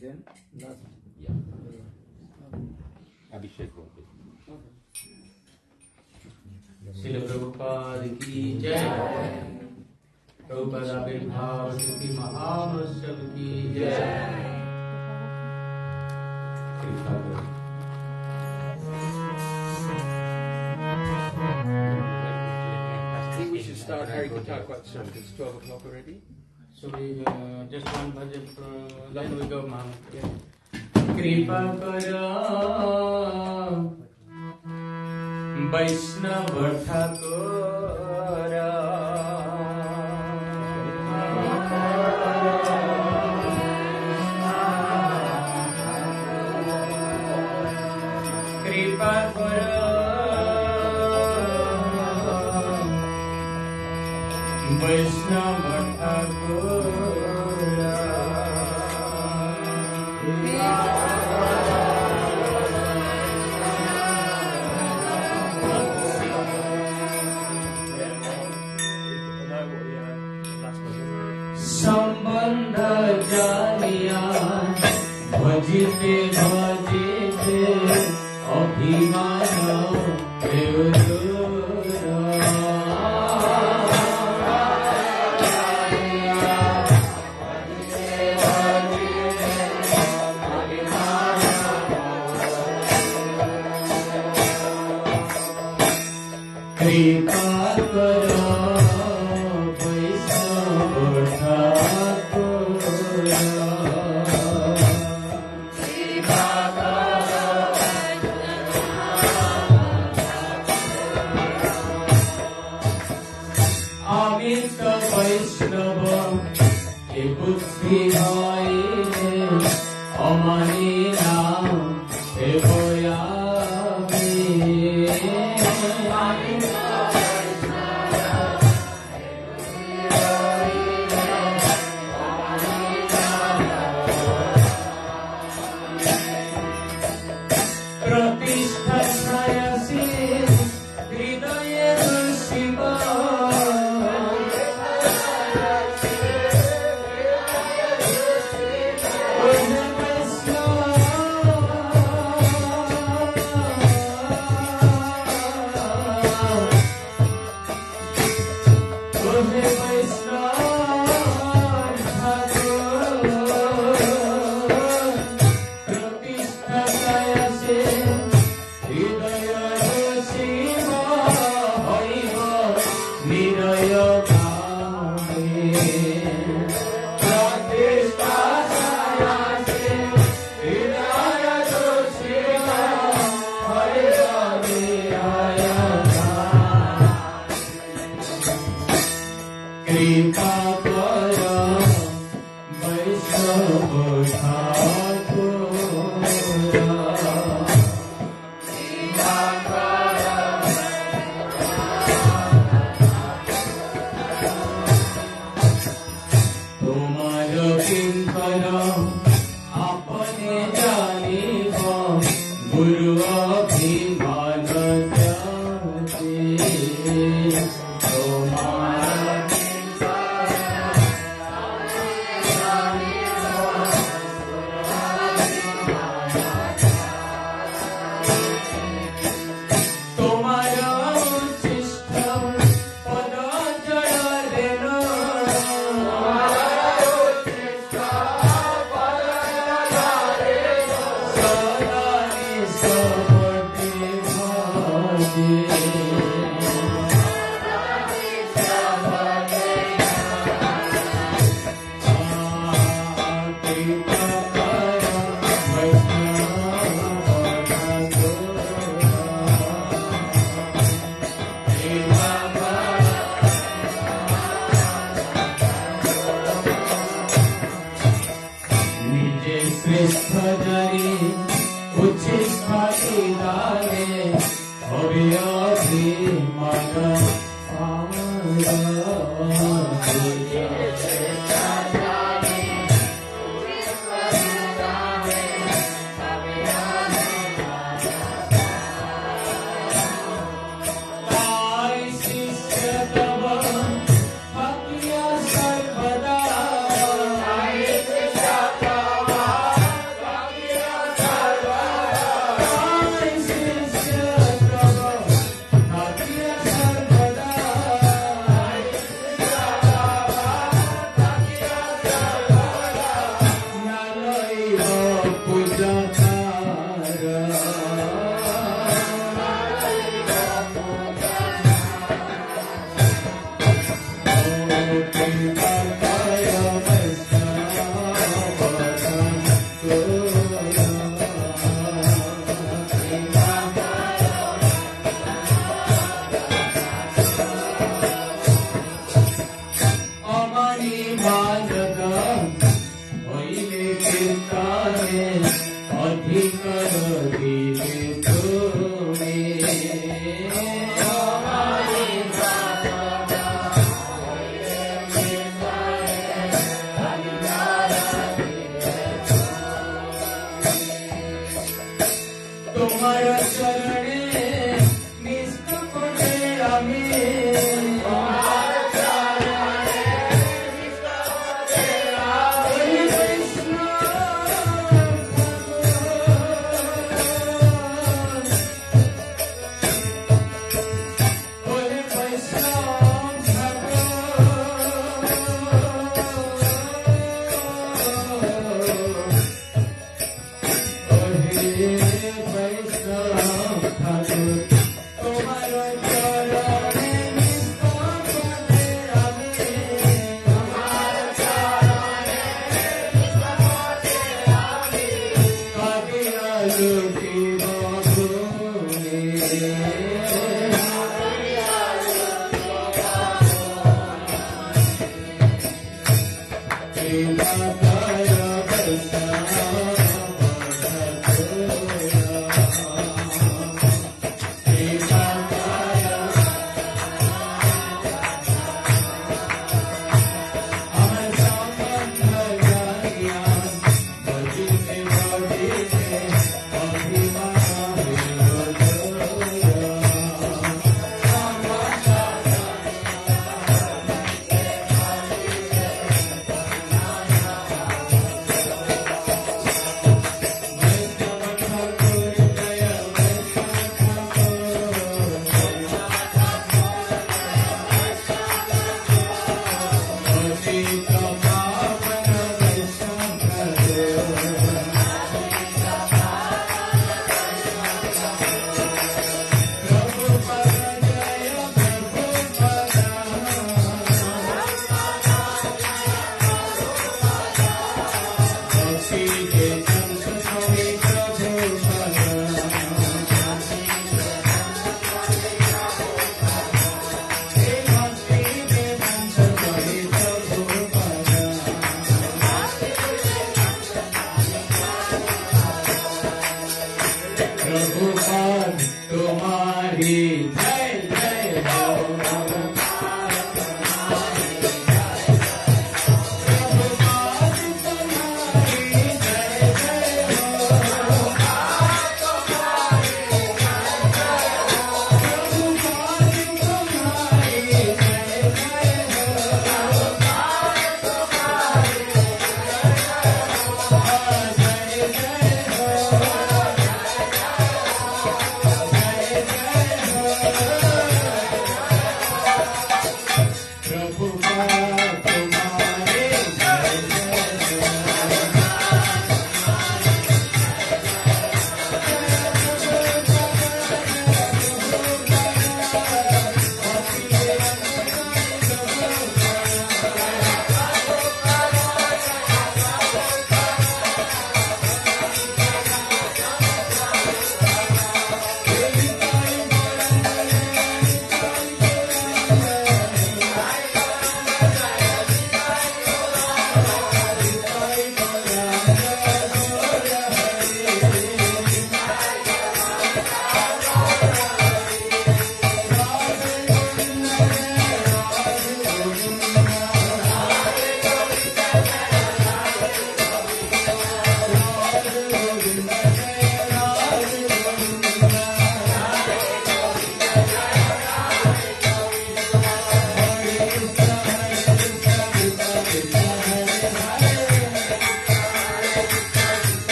Then last. Yeah. Abhishek will be. Srila Prabhupada ki jai. Prabhupada Abhirbhav Shri Mahamastava ki jai. I think we should start Harikatha quite soon because it's 12 o'clock already. So we just one bhajan then we go Mama. Kripa kara Vaishnava Thakura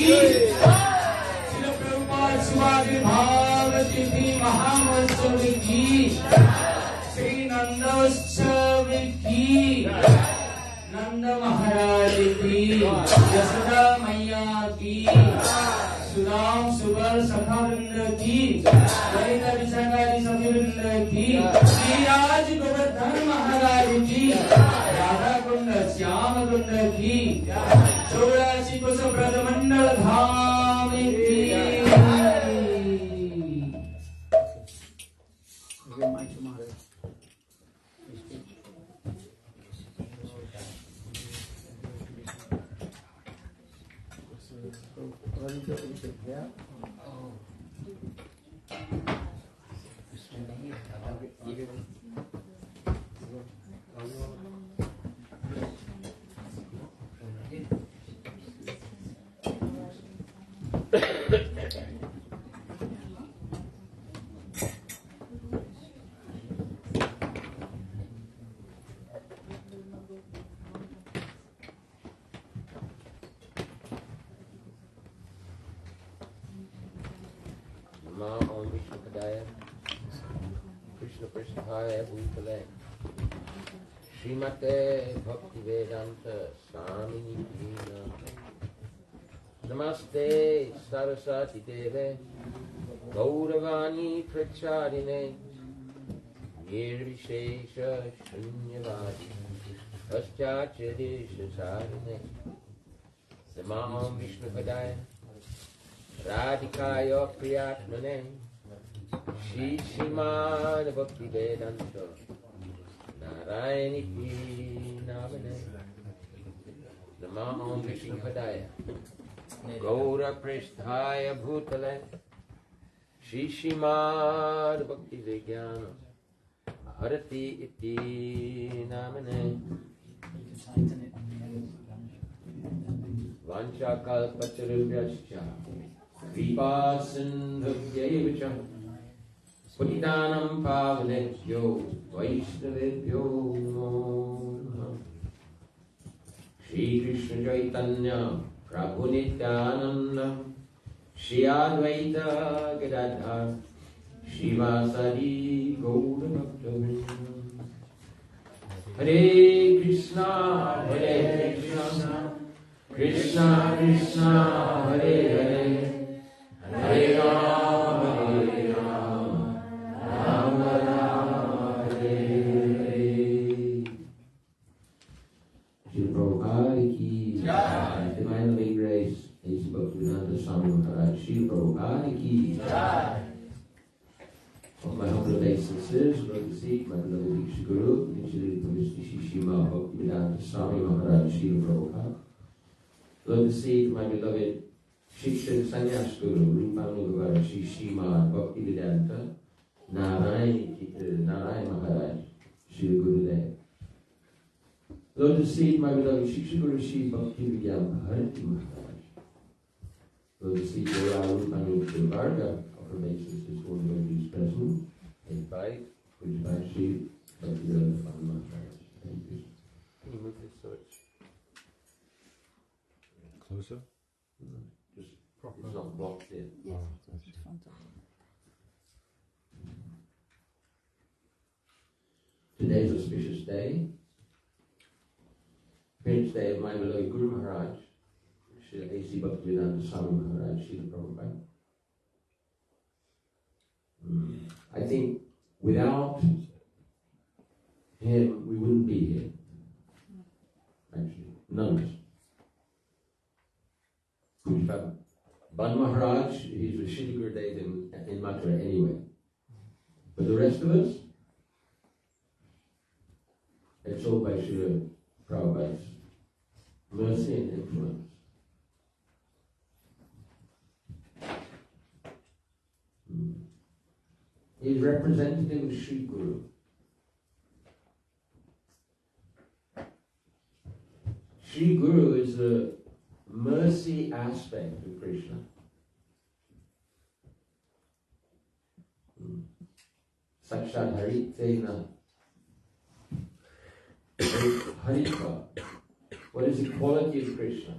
Srila Prabhupada Swami Maharaja Mahamotsav ki, Sri Nandotsav ki, Nanda Maharaj ki, Yasoda Maiya ki, Sudam Subal Sakhavindra ki, Varita Visakari Sakhavindra ki, Sriraj Govardhan Maharaj ki, Radha Kunda Syama Kunda ki, Chaurasi Kosa Brajamandal Dham ki. Krishna Prasthaya Bhutale Srimate Bhaktivedanta Svami Maharaja Namaste Saraswati Deve Gauravani Pracharine Nirvishesha Shunyavadi Paschachadesha Sarine Namaham Vishnu Padaya Radhikaya Priyatmane Shri Srimad Bhaktivedanta Narayana Namane Namaham Vishnu Padaya Gaura Prasthaya Bhutale Shri Srimad Bhaktivedanta Bharati Iti Namane Vancha Kalpatarubhyascha Kripa Sindhubhyayivacha Putitanam Pavanebhyo Vaishnavebhyo Namo Namaha Shri Krishna Chaitanya Prabhu Nityananda Shri Advaita Gadadhar Shivasari Gaura Bhaktavinda Hare Krishna Krishna Krishna Hare Hare Hare Rama Rama Rama Hare Hare. Srila Prabhupada ki jai. Divine Loving Grace, His Bhaktivedanta Swami Maharaja, Srila Prabhupada ki jai. All my humble obeisances, Lord the Sikh, my beloved Diksha Guru, Nichiri Pavishti Shishima Bhaktivedanta Swami Maharaja, Srila Prabhupada. Lord the Sikh, my beloved Shiksha Sannyas Guru, Rupanugavara Shri Srimad Bhaktivedanta Narayana Maharaja, Srila Gurudev. Lord the Sikh, my beloved Shiksha Guru Shri Bhaktivedanta Maharaj. Lord the Sikh, Rupanugavara of obeisances for the devotees present, invite Shri Bhaktivedanta Svami Maharaja. Thank you. Can you move this switch? Closer? Just proper. It's not blocked in. Yes. Today's auspicious day, Parents' Day of my beloved Guru Maharaj, Srila A.C. Bhaktivedanta Swami Maharaj, Srila Prabhupada. I think without him, we wouldn't be here. Actually, none of us. Ban Maharaj, he's a Shri Gurudev in Mathura anyway. But the rest of us, it's all by Srila Prabhupada's mercy and influence. He's representative of Sri Guru. Sri Guru is the mercy aspect of Krishna. Sakshat Haritena Harika. What is the quality of Krishna?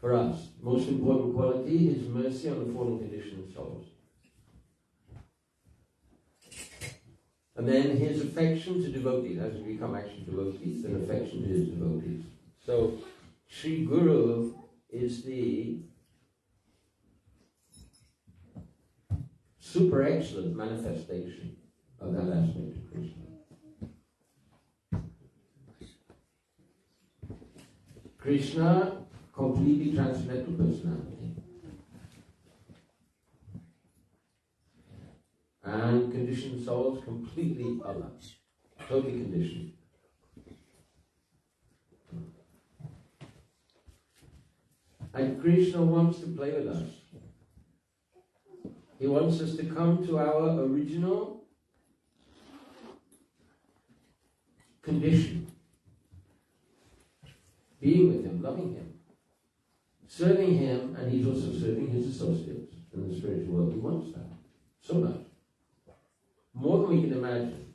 for us. Most important quality is mercy on the fallen conditioned souls. And then his affection to devotees, as we become actually devotees, then affection to his devotees. So, Sri Guru is the super excellent manifestation of that aspect of Krishna. Krishna, completely transcendental personality. And conditioned souls, completely other. Totally conditioned. And Krishna wants to play with us. He wants us to come to our original condition. Being with him, loving him, serving him, and he's also serving his associates in the spiritual world. He wants that so much. More than we can imagine.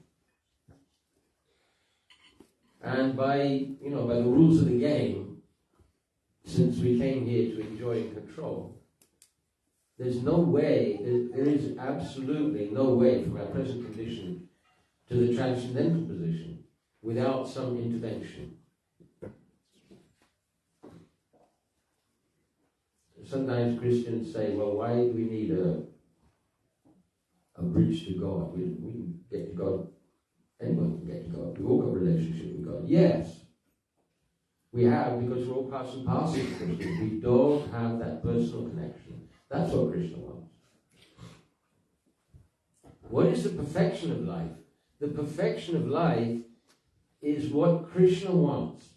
And by the rules of the game, since we came here to enjoy and control, there's no way, there is absolutely no way from our present condition to the transcendental position without some intervention. Sometimes Christians say, well, why do we need a bridge to God? We can get to God, anyone can get to God. We all got a relationship with God. Yes, we have, because we're all parts and parcels of Christians. We don't have that personal connection. That's what Krishna wants. What is the perfection of life? The perfection of life is what Krishna wants.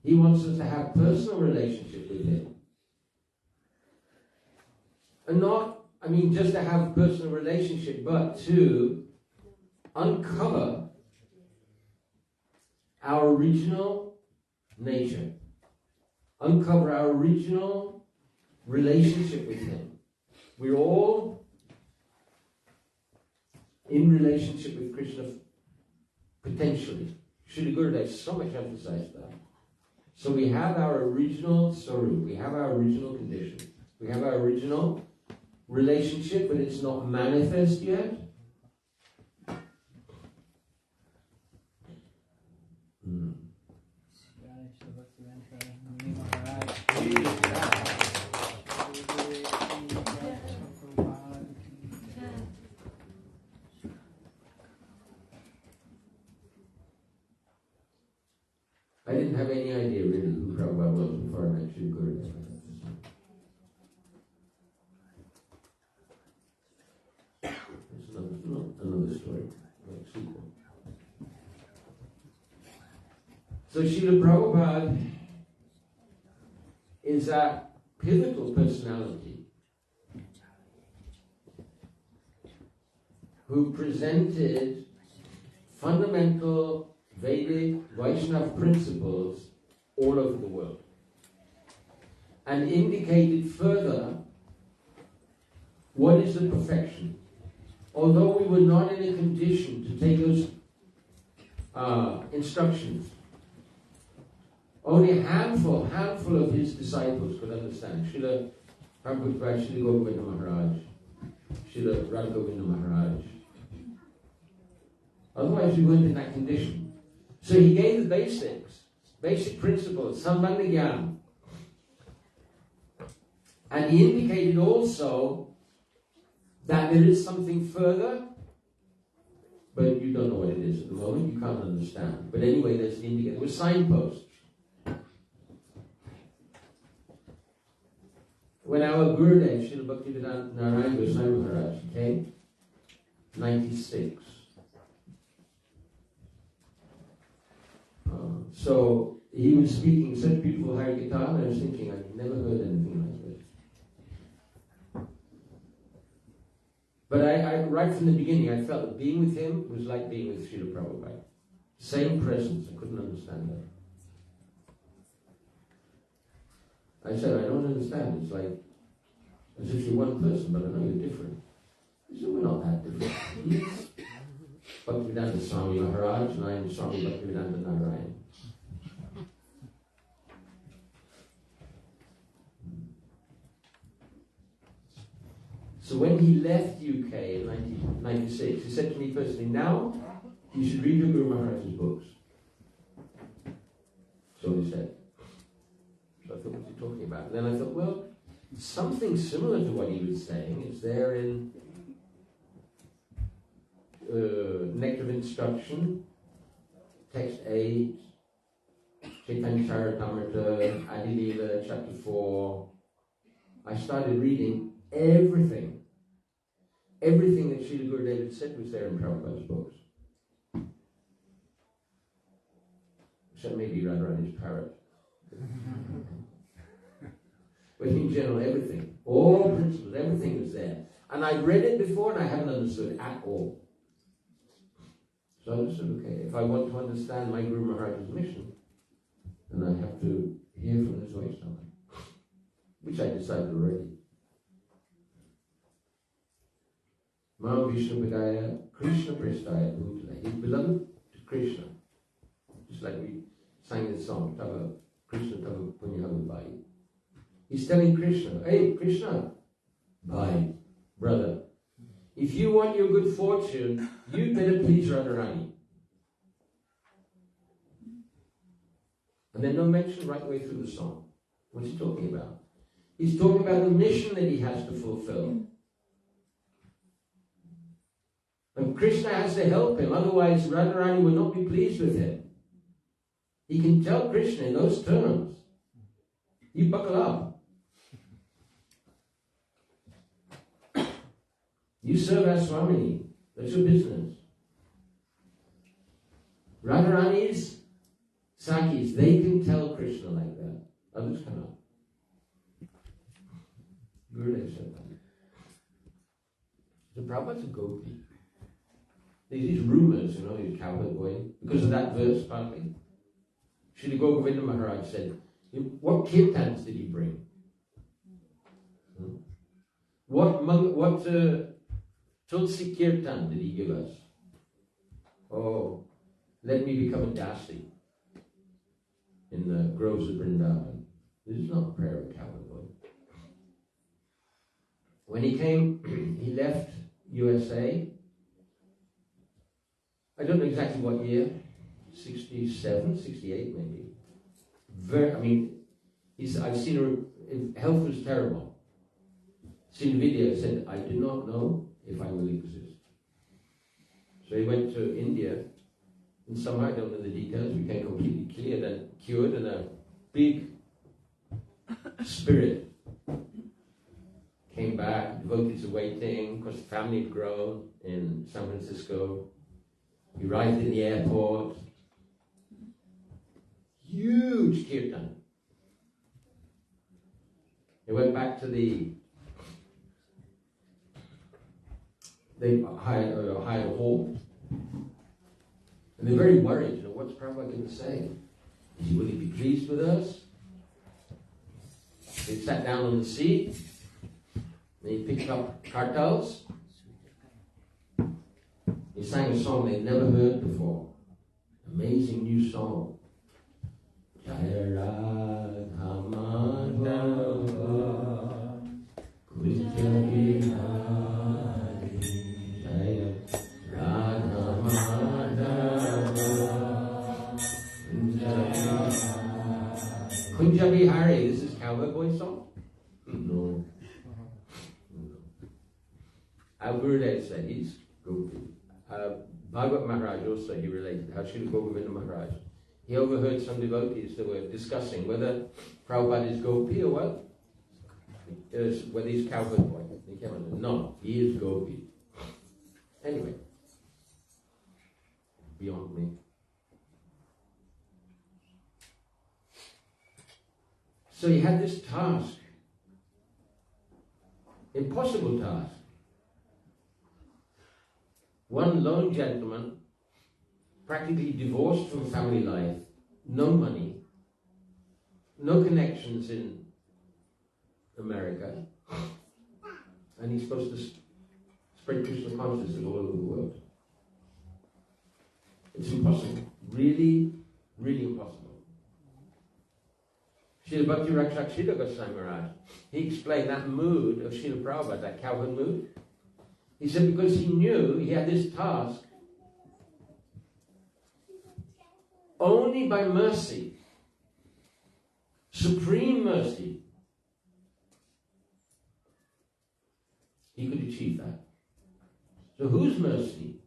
He wants us to have personal relationship with him. And not, just to have personal relationship, but to uncover our original nature. Uncover our original relationship with him. We're all in relationship with Krishna potentially. Srila Gurudev so much emphasized that. So we have our original sarup, we have our original condition, we have our original relationship, but it's not manifest yet. I didn't have any idea really who Prabhupada was before I met Srila Gurudev. It's another story, like sequel. So Srila Prabhupada is that pivotal personality who presented fundamental Vedic Vaishnava principles all over the world and indicated further what is the perfection. Although we were not in a condition to take those instructions, only a handful of his disciples could understand. Srila Bhaktivedanta, Srila Govinda Maharaj, Srila Radha Govinda Maharaj. Otherwise we weren't in that condition. So he gave the basic principles, Sambandha Gyan. And he indicated also that there is something further, but you don't know what it is at the moment, you can't understand. But anyway, there's the indicator. It was signposts. When our Gurudev, Srila Bhaktivedanta Narayana Maharaja came, 96. So he was speaking such beautiful Harikatha, and I was thinking, I've never heard anything like this. But I right from the beginning, I felt that being with him was like being with Srila Prabhupada. Same presence, I couldn't understand that. I said, I don't understand. It's like as if you're one person, but I know you're different. He said, we're not that different. He's Bhaktivedanta Swami Maharaja, and I am Swami Bhaktivedanta Narayana. So when he left UK in 1996, he said to me personally, now you should read your Guru Maharaja's books. So he said. So I thought, what's he talking about? And then I thought, well, something similar to what he was saying is there in Nectar of Instruction, text 8, Chaitanya Charitamrita, Adilila, chapter 4. I started reading everything that Srila Gurudev said was there in Prabhupada's books. Except maybe Radharani's parrot. But in general, everything, all principles, everything was there. And I read it before and I haven't understood at all. So I understood, okay, if I want to understand my Guru Maharaja's mission, then I have to hear from this Vaishnava, which I decided already. Mam Vishnu Padaya, Krishna Prestaya Bhutala. He's beloved to Krishna. Just like we sang this song, Tava Krishna Tava Punyahavu Bhai. He's telling Krishna, hey Krishna, Bhai, brother, if you want your good fortune, you better please Radharani. And then no mention right way through the song. What's he talking about? He's talking about the mission that he has to fulfill. And Krishna has to help him, otherwise Radharani will not be pleased with him. He can tell Krishna in those terms, you buckle up. You serve as Swami, that's your business. Radharani's Sakis, they can tell Krishna like that. Others cannot. Gurudev said that. The Prabhupada's a gopi. These rumors, these cowherd boy, because of that verse partly. Srila Bhaktivedanta Maharaj said, what kirtans did he bring? What Tulsi kirtan did he give us? Oh, let me become a dasi in the groves of Vrindavan. This is not a prayer of cowherd boy. When he came, he left USA. I don't know exactly what year, 67, 68 maybe. I've seen her, health was terrible. Seen a video, said, I do not know if I will exist. So he went to India, and somehow, I don't know the details, became completely cured, and a big spirit came back, devotees were waiting, because the family had grown in San Francisco. He arrived in the airport. Huge kirtan. They went back to they hired a hall. And they're very worried, what's Prabhupada going to say? Will he be pleased with us? They sat down on the seat. And he picked up kartals. He sang a song they'd never heard before. Amazing new song. Jaya Radha Madhava Kunja Bihari Jaya Radha Madhava Kunja Bihari. This is cowboy boy song? No. Our Gurudev said he's gopi. Bhagavad Maharaj also, he related how Srila Bhaktivedanta Maharaj. He overheard some devotees that were discussing whether Prabhupada is gopi or what? Whether he's cowherd boy. He came on, no, he is gopi. Anyway, beyond me. So he had this task, impossible task. One lone gentleman, practically divorced from family life, no money, no connections in America, and he's supposed to spread Krishna consciousness all over the world. It's impossible. Really, really impossible. Srila Bhakti Rakshak Goswami Maharaj, he explained that mood of Srila Prabhupada, that Calvin mood. He said because he knew he had this task only by mercy, supreme mercy, he could achieve that. So whose mercy?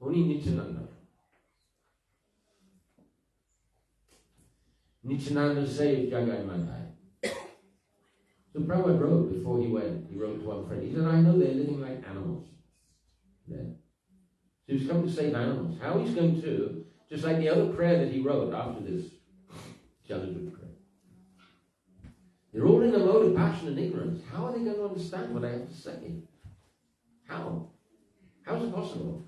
Only Nityananda. Nityananda saved Jagai Madhai. So Prabhupada wrote before he went, he wrote to one friend, he said, I know they're living like animals there. So he's come to save animals. How he's going to, just like the other prayer that he wrote after this Jaladut prayer. They're all in a mode of passion and ignorance. How are they going to understand what I have to say? How? How is it possible?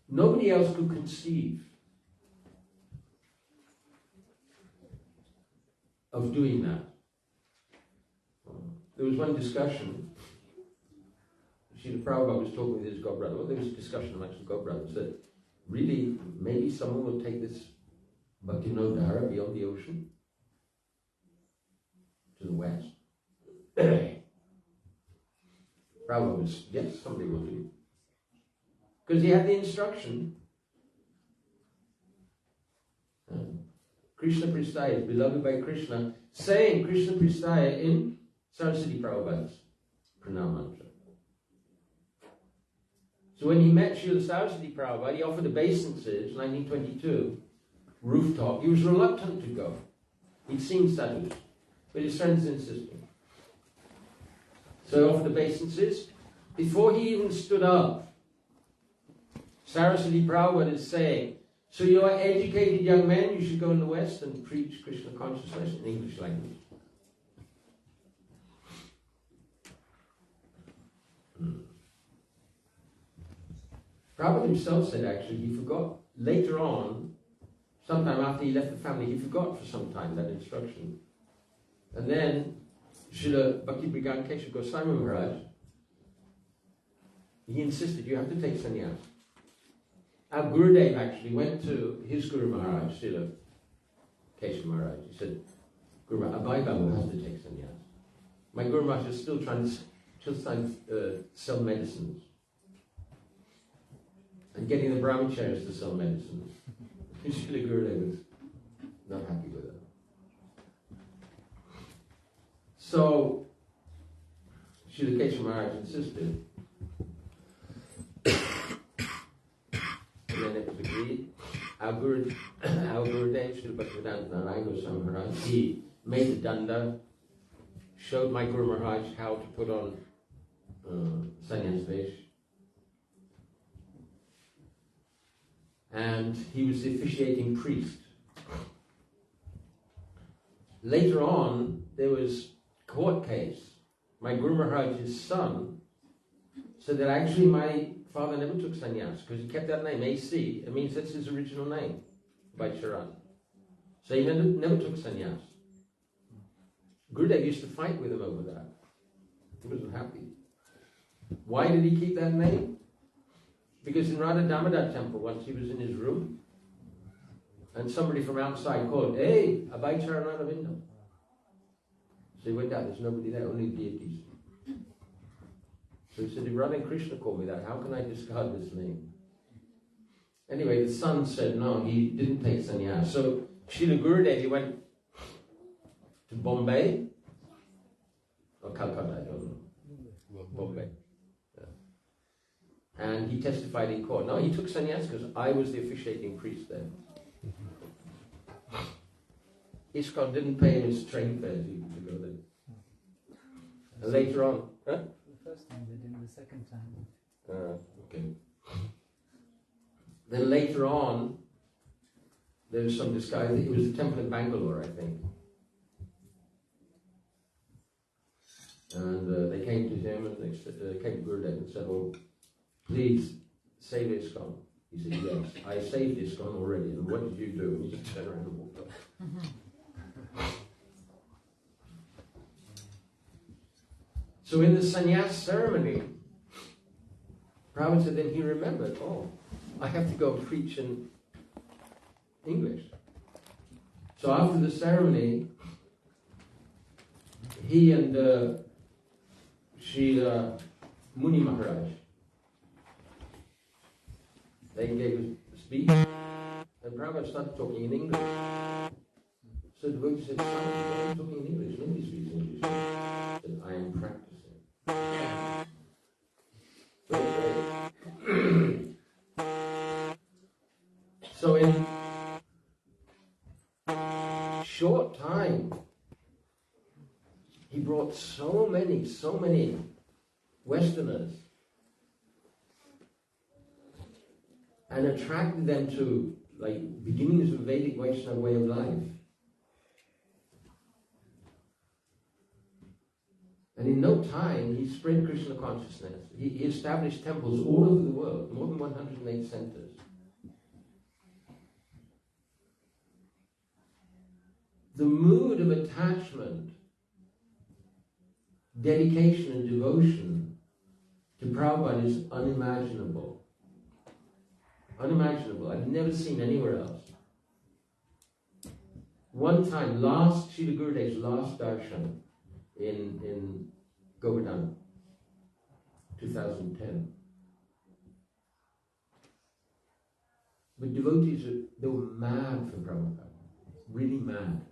Nobody else could conceive of doing that. There was one discussion. Srila Prabhupada was talking with his godbrother. Well, there was a discussion amongst the godbrothers that really, maybe someone will take this Bhakti-Nodhara beyond the ocean to the west. Prabhupada was, yes, somebody will do. Because he had the instruction. Krishna Pristaya is beloved by Krishna, saying Krishna Pristaya in Saraswati Prabhupada's Pranam Mantra. So when he met Srila Saraswati Prabhupada, he offered obeisances, 1922, rooftop. He was reluctant to go. He'd seen sadhus, but his friends insisted. So he offered obeisances. Before he even stood up, Saraswati Prabhupada is saying, so you are educated young men, you should go in the West and preach Krishna consciousness in English language. Prabhupada himself said actually he forgot later on, sometime after he left the family, he forgot for some time that instruction. And then Srila Bhaktivedanta Svami Maharaja, he insisted you have to take sannyas. Our Gurudev actually went to his Guru Maharaj, Srila Kesava Maharaj. He said, Guru Abhay Babu has to take sannyas. My Guru Maharaj is still trying to sell medicines. And getting the brahmacharis to sell medicines. Srila Gurudev was not happy with it. So, Srila Kesava Maharaj insisted. And then it was agreed. Our Gurudev, Srila Bhaktivedanta Narayana Maharaja, Maharaj, he made the danda, showed my Guru Maharaj how to put on sannyas vesh. And he was the officiating priest. Later on, there was a court case. My Guru Maharaj's son said that actually my father never took sannyas because he kept that name, AC. It means that's his original name, by Charan. So he never took sannyas. Gurudev used to fight with him over that. He wasn't happy. Why did he keep that name? Because in Radha Damodar temple, once he was in his room, and somebody from outside called, hey, Abhay Caranaravinda. So he went out, there's nobody there, only deities. So he said, if Radha and Krishna called me that, how can I discard this name? Anyway, the son said, no, he didn't take sannyas. So Srila Gurudev, he went to Bombay, or Calcutta, I don't know. Bombay. And he testified in court. No, he took sannyas because I was the officiating priest there. ISKCON didn't pay him his train fares even to go there. And later on, huh? The first time they didn't, the second time. Okay. Then later on, there was some disguise. It was a temple in Bangalore, I think. And they came to him and they came to Gurudev and said, oh, please save ISKCON. He said, yes, I saved ISKCON already. And what did you do? And he just turned around and walked off. So in the sannyas ceremony, Prabhupada said, then he remembered, oh, I have to go and preach in English. So after the ceremony, he and Srila Muni Maharaj, they gave a speech, and Prabhupada started talking in English. So the devotee said, "Why are you talking in English? Nobody speaks English." He said, "I am practicing." So in short time, he brought so many Westerners and attracted them to like beginnings of Vedic Vaishnava way of life. And in no time, he spread Krishna consciousness. He established temples all over the world, more than 108 centers. The mood of attachment, dedication and devotion to Prabhupada is unimaginable. Unimaginable. I've never seen anywhere else. One time, Srila Gurudev's last darshan in Govardhan, 2010. But devotees, they were mad for Prabhupada. Really mad.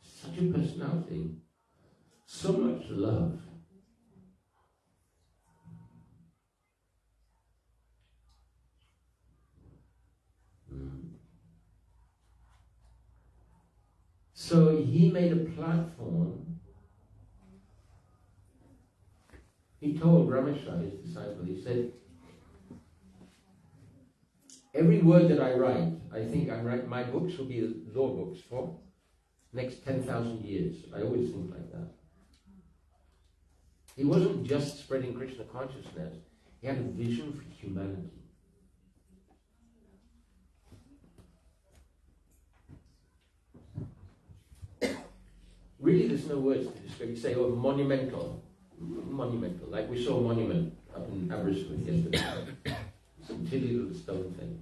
Such a personality, so much love. So he made a platform. He told Ramesha, his disciple, he said, every word that I write, I think my books will be law books for next 10,000 years. I always think like that. He wasn't just spreading Krishna consciousness. He had a vision for humanity. Really, there's no words to describe. You say, oh, monumental. Monumental. Like we saw a monument up in Aberystwyth yesterday. Some silly little stone thing.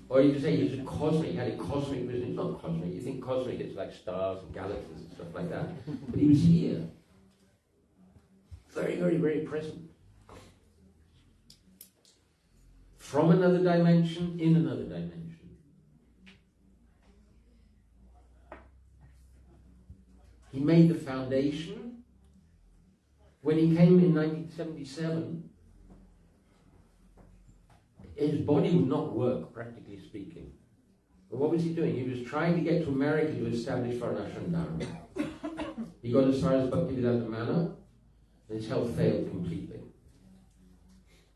Or you could say he was a cosmic, he had a cosmic vision. It's not cosmic. You think cosmic, it's like stars and galaxies and stuff like that. But he was here. Very, very, very present. From another dimension, in another dimension. He made the foundation. When he came in 1977, his body would not work, practically speaking. But what was he doing? He was trying to get to America to establish Varnashram Dharma. He got as far as Bhaktivedanta Manor, and his health failed completely.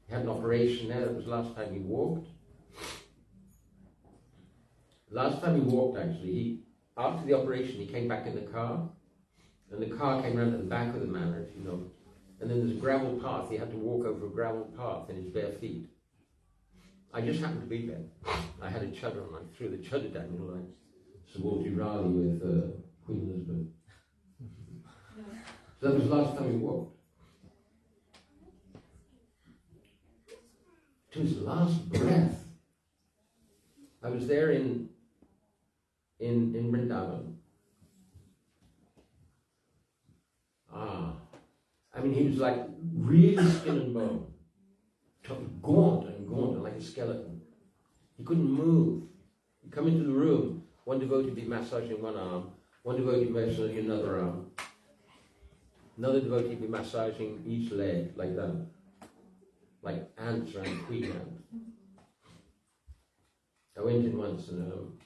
He had an operation there. That was the last time he walked. Last time he walked, actually, after the operation, he came back in the car, and the car came around to the back of the manor, if you know. And then there's a gravel path. He had to walk over a gravel path in his bare feet. I just happened to be there. I had a chudder and I threw the chudder down, you know, like Savolti Raleigh with Queen Elizabeth. So that was the last time he walked. To his last breath. I was there in Vrindavan. I mean, he was like really skin and bone. Gaunt and like a skeleton. He couldn't move. He'd come into the room, one devotee would be massaging one arm, one devotee would be massaging another arm, another devotee would be massaging each leg like that, like ants around a queen ant. I went in once and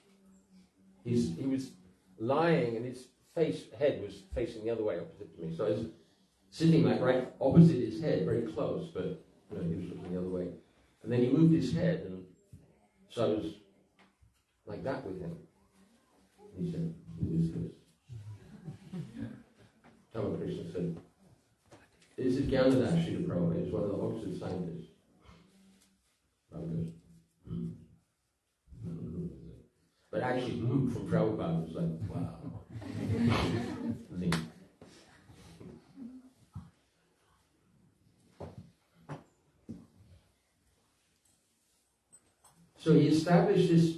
he was lying and his head was facing the other way opposite to me. So I was sitting like right opposite his head, very close, but you know, he was looking the other way. And then he moved his head, and so I was like that with him. And he said, "Who is this?" Tama Krishna said, "This is Gyanadas Srila Prabhupada. He's one of the Oxford scientists." But actually, from Prabhupada was like, wow. So he established this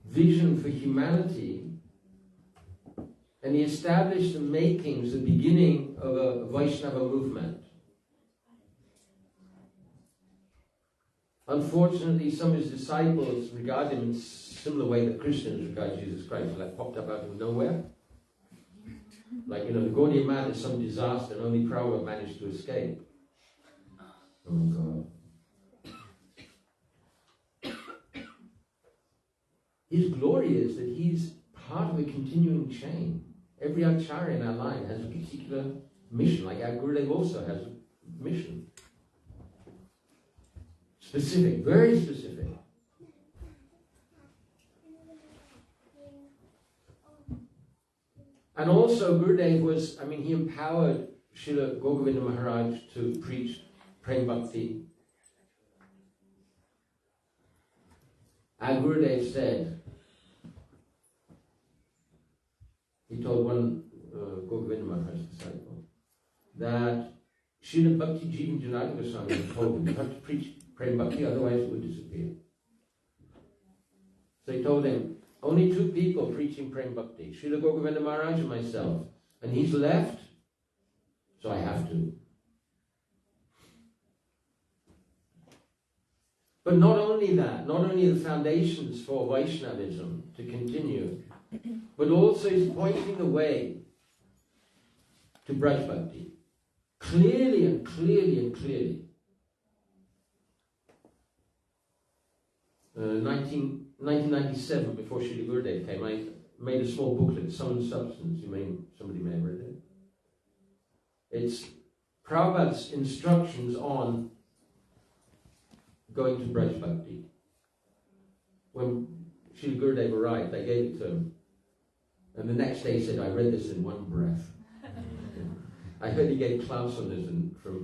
vision for humanity, and he established the makings, the beginning of a Vaishnava movement. Unfortunately, some of his disciples regard him in a similar way that Christians regard Jesus Christ, like popped up out of nowhere. Like, the Gaudiya Math is some disaster and only Prabhupada managed to escape. Oh my God. His glory is that he's part of a continuing chain. Every acharya in our line has a particular mission, like our Gurudev also has a mission. Specific, very specific. And also Gurudev was, he empowered Srila Bhaktivedanta Maharaj to preach Prem Bhakti. Our Gurudev said, he told one Bhaktivedanta Maharaj disciple, that Srila Bhakti Jivan Janataka Swami told him, you have to preach Prem Bhakti, otherwise it would disappear. So he told him, only two people preaching Prem Bhakti, Srila Bhaktivedanta Maharaj and myself. And he's left, so I have to. But not only that, not only the foundations for Vaishnavism to continue, but also he's pointing the way to Braj Bhakti. Clearly and clearly and clearly. 1997, before Srila Gurudev came, I made a small booklet, Sum and Substance. Somebody may have read it. It's Prabhupada's instructions on going to Braj Bhakti. When Srila Gurudev arrived, I gave it to him. And the next day he said, I read this in one breath. I heard he gave class on this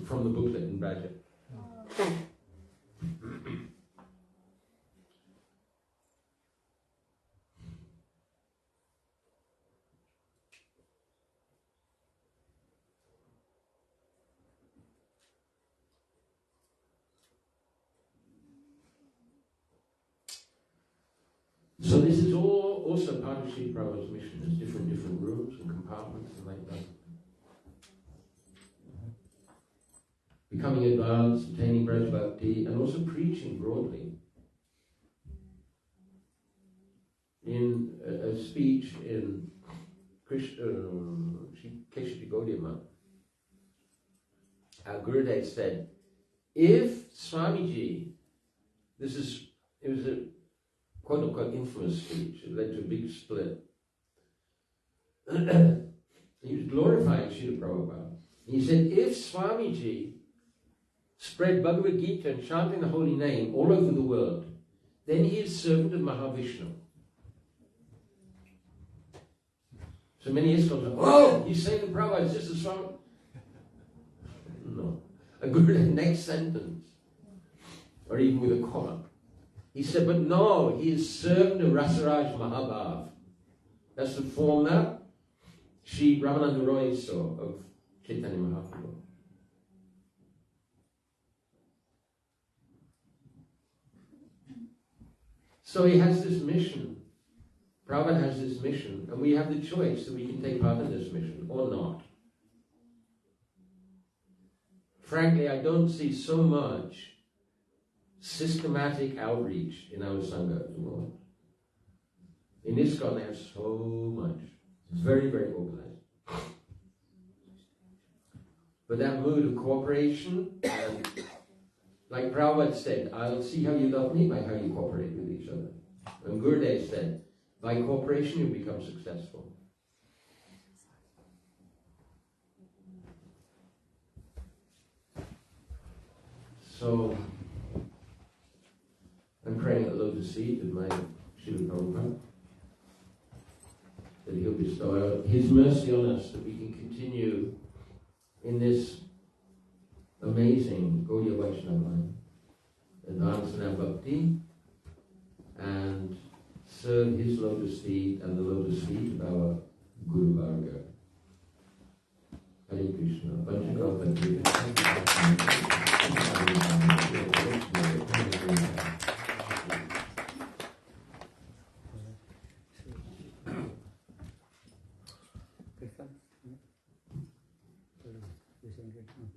from the booklet in Braja. So this is all also part of Srila Prabhupada's mission. There's different rooms and compartments and like that. Becoming advanced, attaining Braj Bhakti, and also preaching broadly. In a speech in Kesava Gaudiya Math, our Gurudev said, if Swamiji, it was a quote-unquote infamous speech, it led to a big split. He was glorifying Srila Prabhupada. He said, if Swamiji spread Bhagavad Gita and chanting the holy name all over the world, then he is servant of Mahavishnu. So many ISKCONs are, oh, he's saying the Prabhupada is just a Swami. No. A good next sentence, or even with a comma. He said, but no, he is servant of Rasaraj Mahabhav. That's the form that Sri Ramananda Roy saw of Chaitanya Mahaprabhu. So he has this mission. Prabhupada has this mission, and we have the choice that we can take part in this mission or not. Frankly, I don't see so much systematic outreach in our Sangha at the moment. In ISKCON, they have so much. It's very, very organized. But that mood of cooperation, and like Prabhupada said, I'll see how you love me by how you cooperate with each other. And Gurudev said, by cooperation you become successful. So, I'm praying at lotus feet with my Srila Prabhupada, that he'll bestow his mercy on us, that we can continue in this amazing Gaudiya Vaishnava line, advance in our bhakti, and serve his lotus feet and the lotus feet of our Guru Varga. Hare Krishna. Hare Krishna. Kirtan? You saying Kirtan?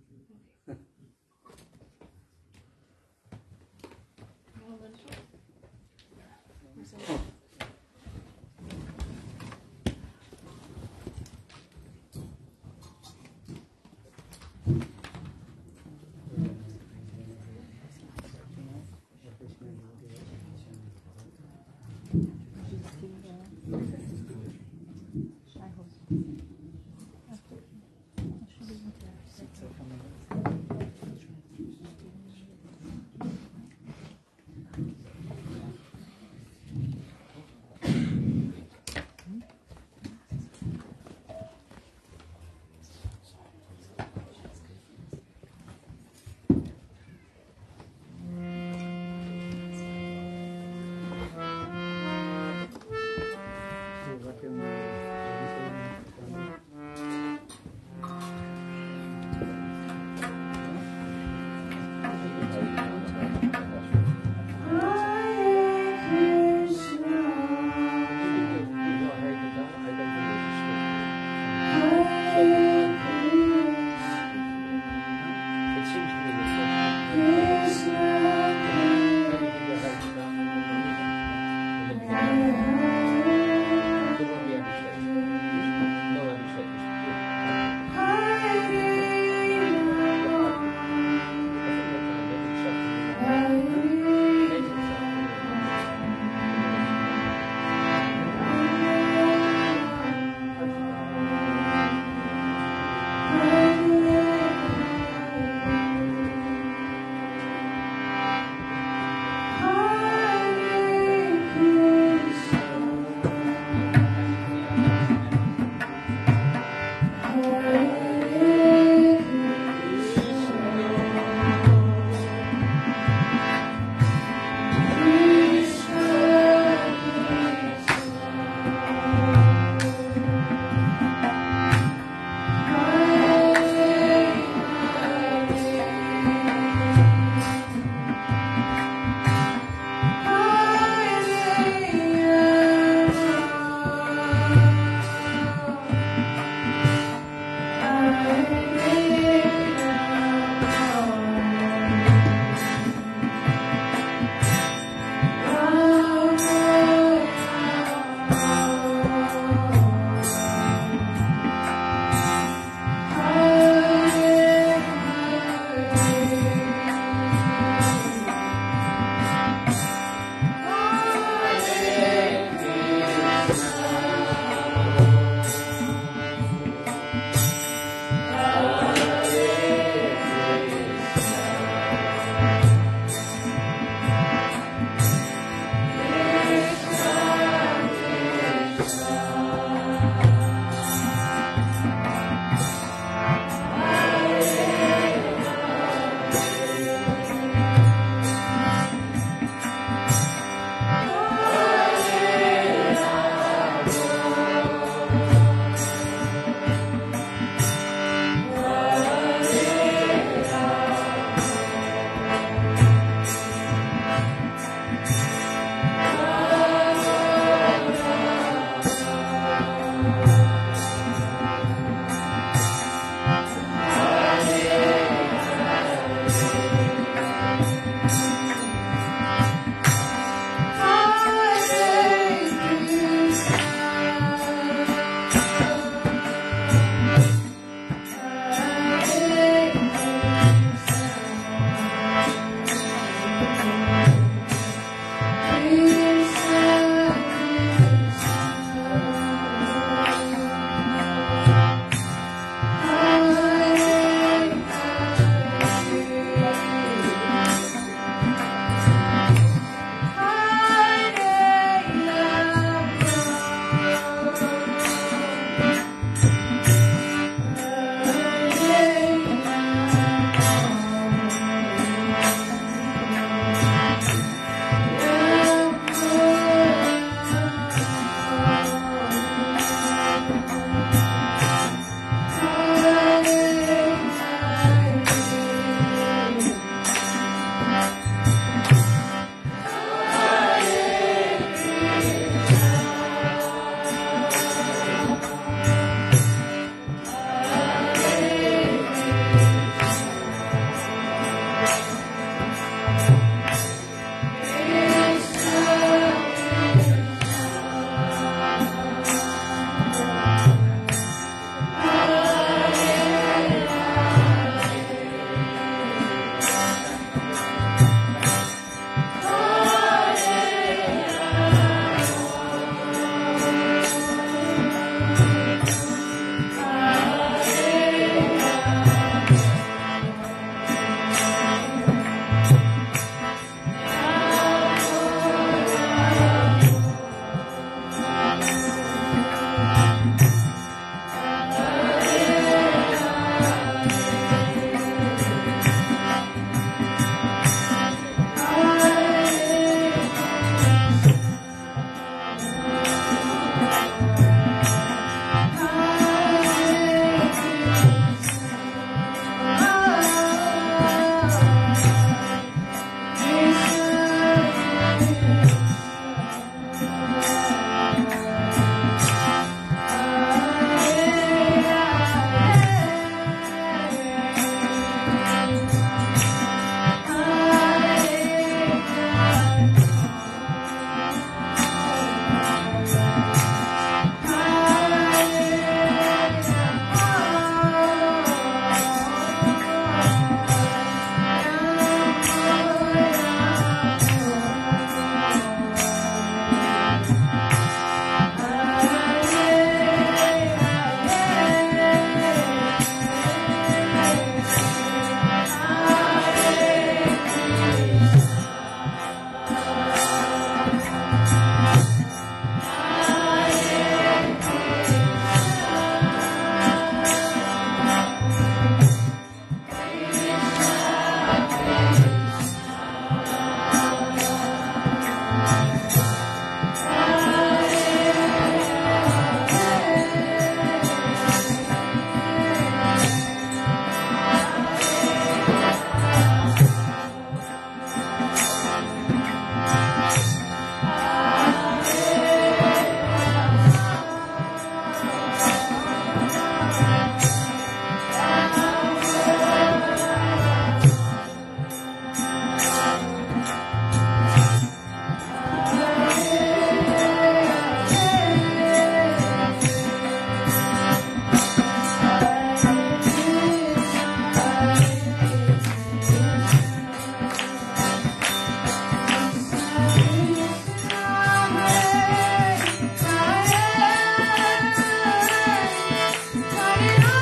Hare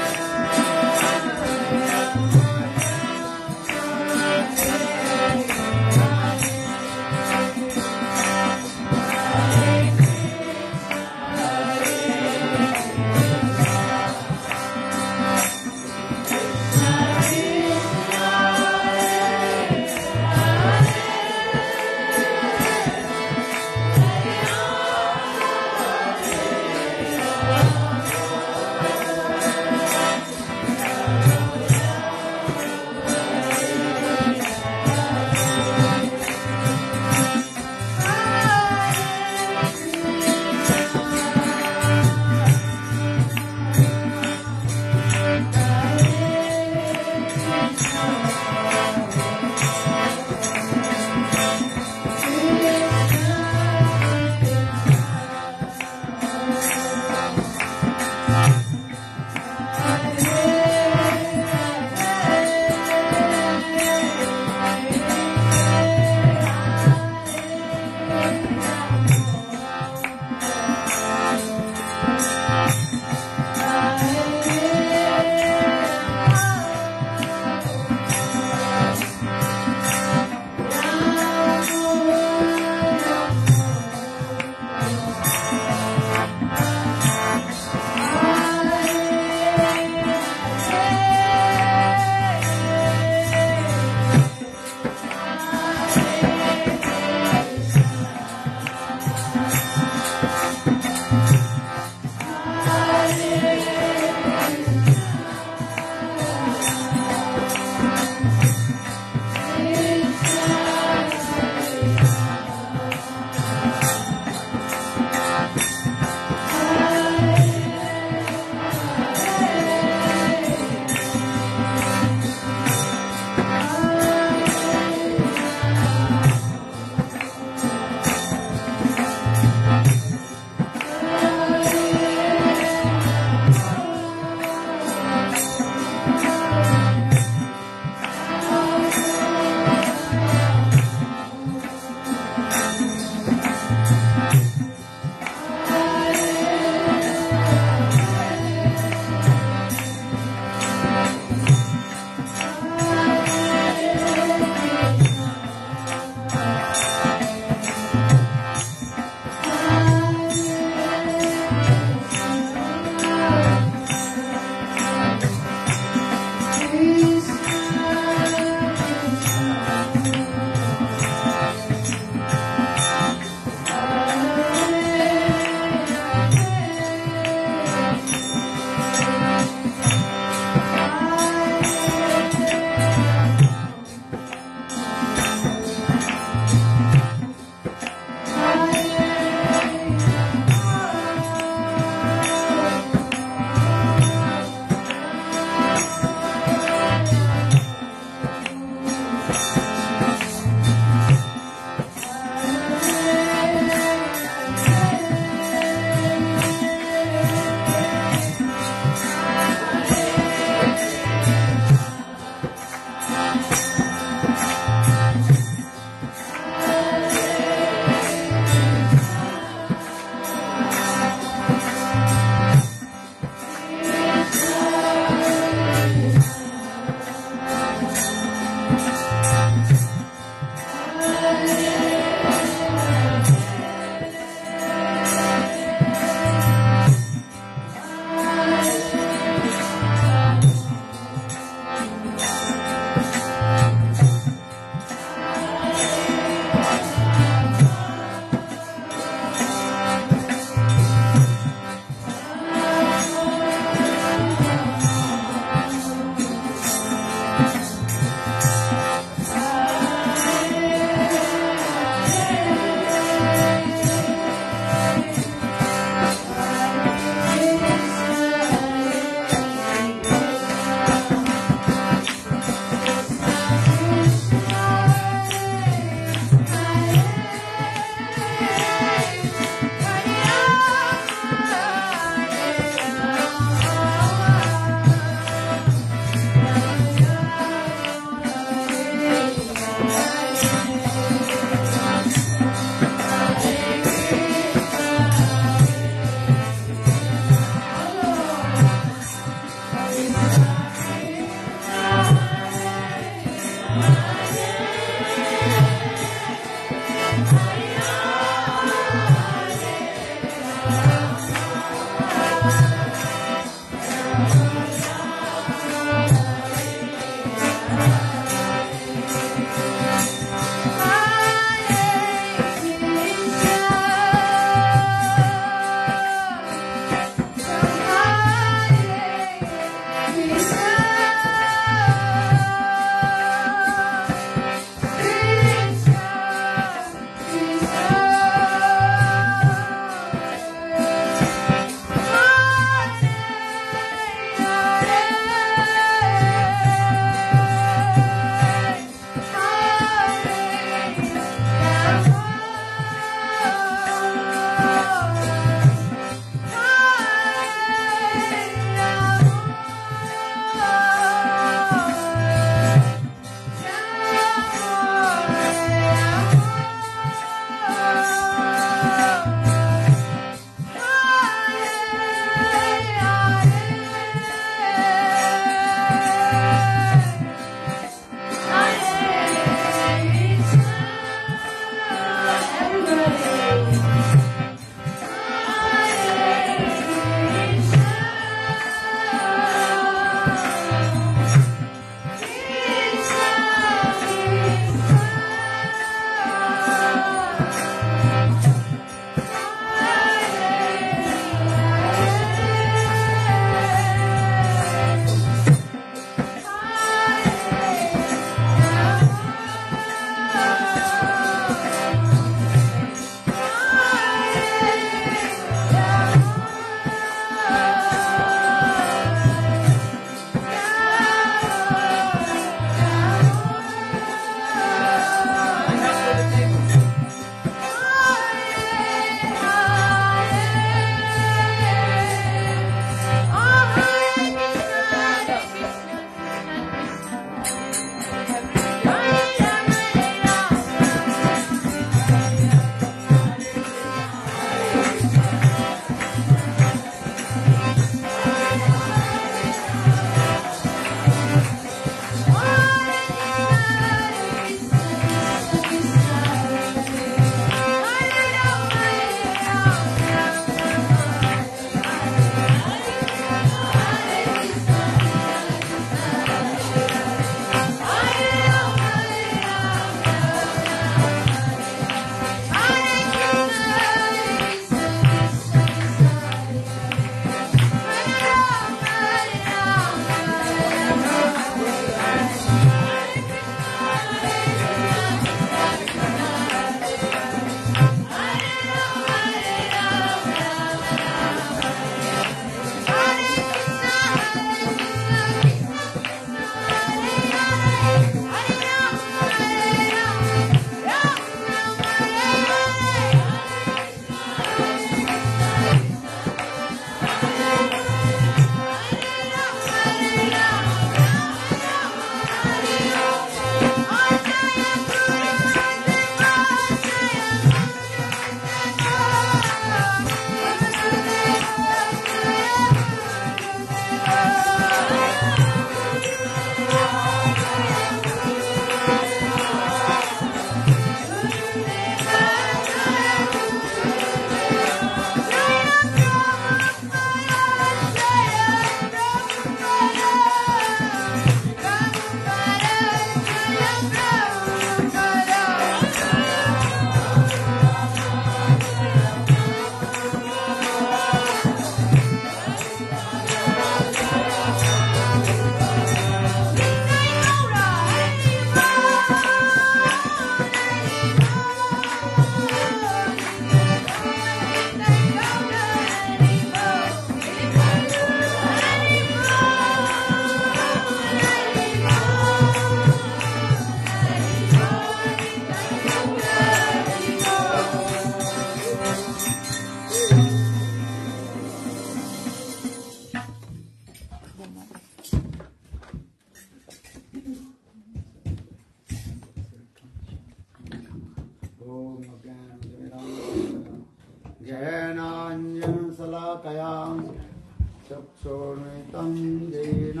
सोर्मितं येन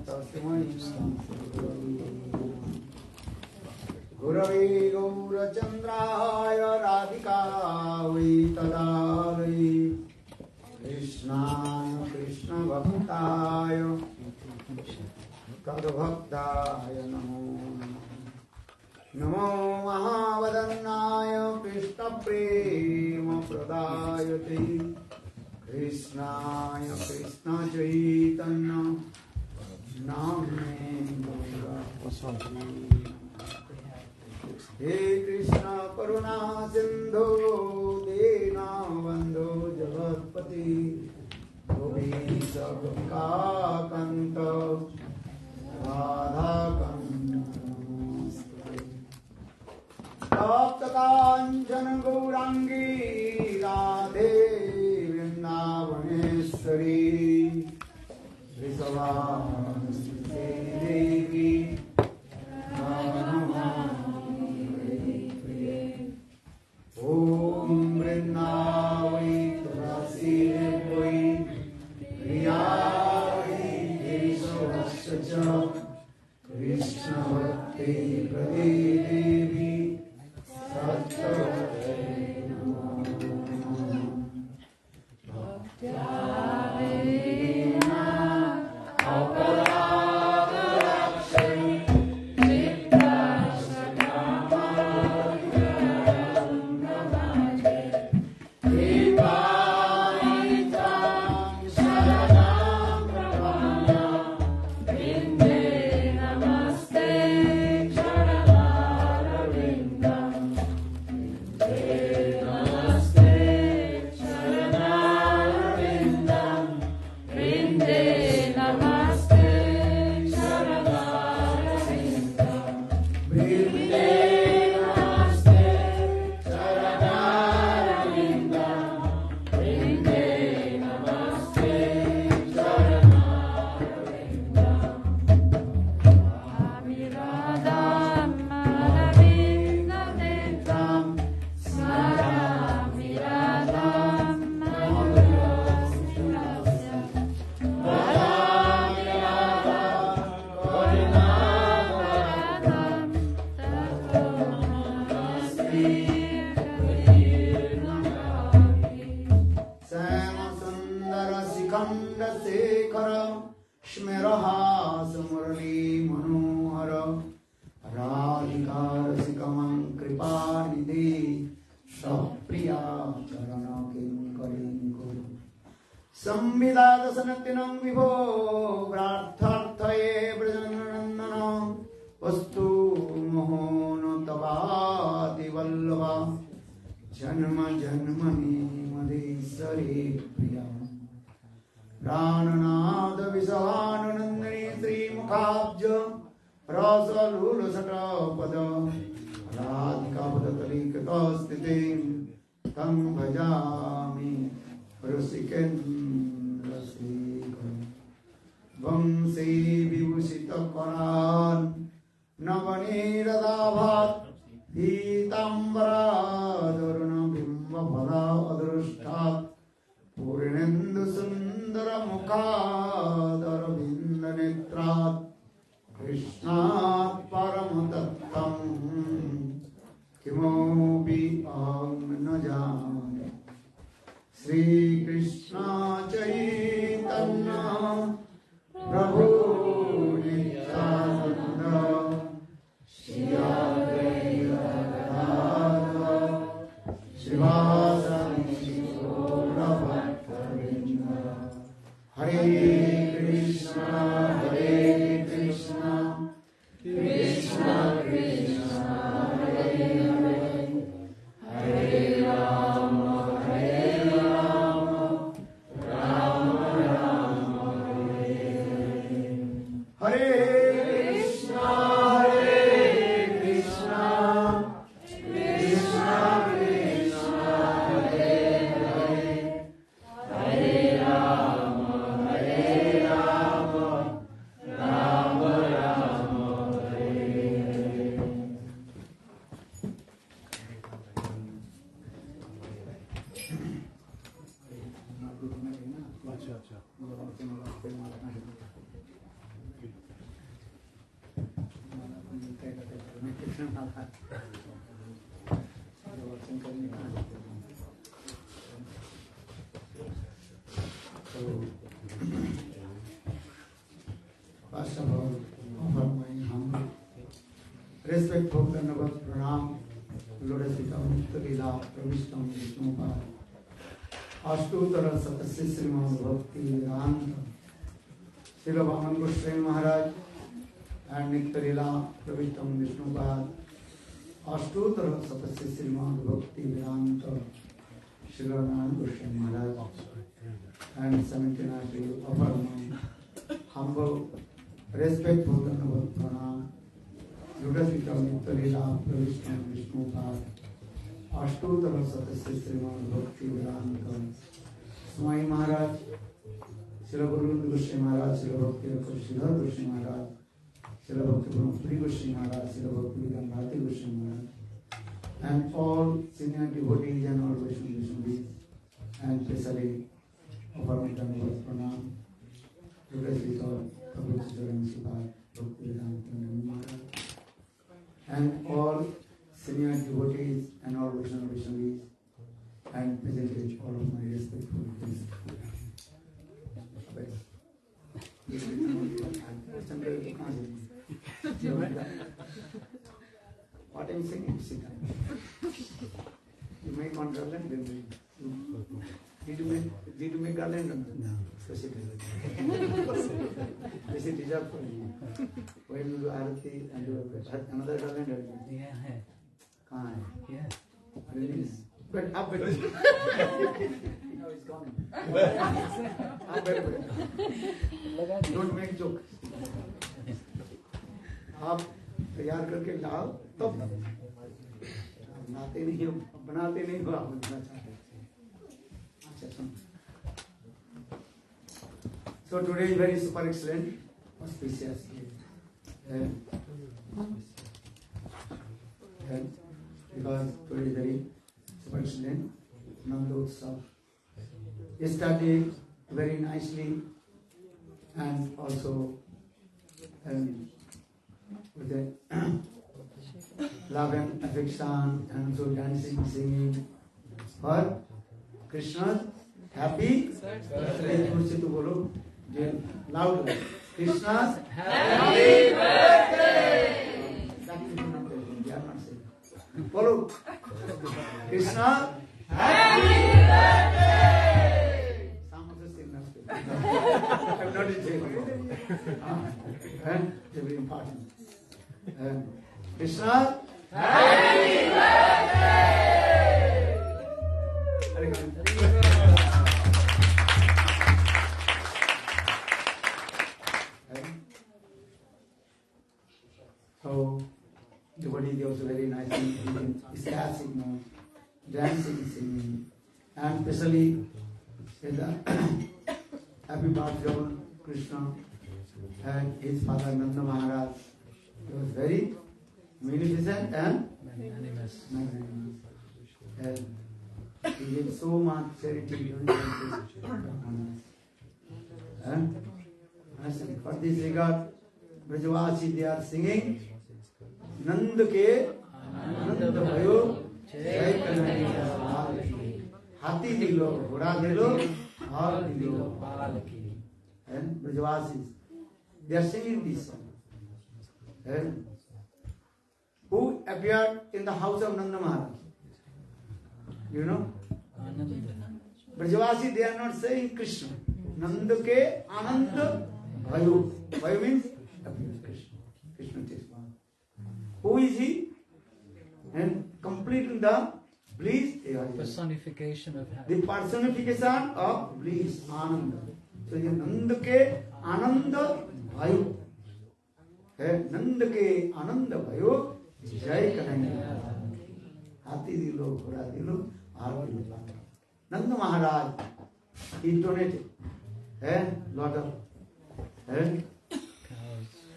तस्मै गुरवे गौरचन्द्राय राधिकायै तदालये कृष्णाय कृष्णभक्ताय तद्भक्ताय नमो नमो महावदन्नाय कृष्णप्रेमप्रदायते कृष्णाय कृष्णचैतन्य नाम्ने हे कृष्ण करुणा सिंधु दीनबन्धो जगत्पति गोपीश गोपिकान्त राधाकान्त तप्तकाञ्चन गौराङ्गी राधे वृन्दावनेश्वरी वृषभानुसुते देवी ॐ वृन्दावै तुलसी वै प्रियायै केशवस्य च कृष्णभक्ति प्रदे देवी सत्यवत्यै नमो भक्त्यावेना अपराधरक्षै संविदादसनतिनं विभो प्रार्थार्थये ब्रजनन्दनं वस्तु मोहन तवाति वल्लभा जन्म जन्मनि मधेश्वरी प्रिया प्राणनाद विसवानंदिनी श्रीमुखाब्ज रसलूलसटपद राधिकापदतलीकृतस्थिते तं भजामि रसिकेन्द्रशेखरं वंशे विभूषितकरान् नवनीरदाभात् पीताम्बरादरुणबिम्बफला अदृष्टात् पूर्णेन्दुसुन्दरमुखादरविन्दनेत्रात् कृष्णात् परमतत्त्वं किमपि अहं न जाने श्री कृष्ण चैतन्य प्रभु नित्यानंद श्री अद्वैत शिवासादि गौर भक्तवृंद हरे कृष्ण कृष्ण कृष्ण हरे हरे हरे राम अच्छा First of all, offer my humble, respectful Dandavat Pranam, Lotus Vitam, Lila, Pravishtam, Vishnupada, Ashtutara Satasya Srimad Bhaktivedanta, Srila Bhaktivedanta Svami Maharaja, and Niktarila, Pravishtam, Vishnupada, Ashtutara Satasya Srimad Bhaktivedanta, Srila Bhaktivedanta Maharaja, and 79 offer my humble, respectful Dandavat Pranam, Lotus Vitam, Niktarila, Pravishtam, Vishnupada, Ashtutara Satasya Srimad Bhaktivedanta Swami Maharaja, Srila Bhaktivedanta Svami Maharaja, Srila Bhaktivedanta Svami Maharaja, Srila Bhaktivedanta Svami Maharaja, Srila Bhaktivedanta Svami Maharaja, and all senior devotees and all Vaishnavas, and especially offer my Dandavat Pranam to Srila Bhaktivedanta Svami Maharaja, and all senior devotees and all Vaishnavas, and presently all of my respectful friends. What I'm saying, sit down. You make one garland, then did you make garland? No. So sit down. This is reserved for you. When you do arati and do another garland, Yeah. kahan hai? Yeah. Release. But up better. Now it's gone. Up better. Don't make jokes. आप तैयार करके लाओ तब बनाते नहीं हो आप बनना चाहते हैं. अच्छा सुन. So today is very super excellent, auspicious. And because today is very super excellent, Nandotsav. It started very nicely and also with the love and affection and so dancing, singing for Krishna's happy birthday. To bolo, loud. Krishna's happy birthday. Bolo. Krishna happy birthday. Some of the singers. I'm not in jail. And very important. Krishna happy birthday. So devotee also very nice is dancing now, dancing, singing, and especially in the happy birthday of Krishna and his father Nanda Maharaj. He was very magnificent and magnanimous. And he gave so much charity during and for this regard, Brajavasi they are singing Nanda ke Nanda bhayo Jai Kanhaiya Lal ki Hathi dilo, Ghoda dilo, Har dilo, Bal ki. And Brajavasis, they are singing this song. And who appeared in the house of Nanda Maharaj? You know? Brajavasi, they are not saying Krishna. Nanda ke Ananda Bhayo. Bhayo means Krishna. Krishna takes one. Who is he? And completing the bliss. Personification of the happiness. personification of bliss, Ananda. So Nanda ke Ananda Bhayo. Nanda ke Ananda Bhayo Jai Kanhaiya. Hathi dilo, Ghoda dilo, Har dilo. Nanda Maharaj, he donated lot of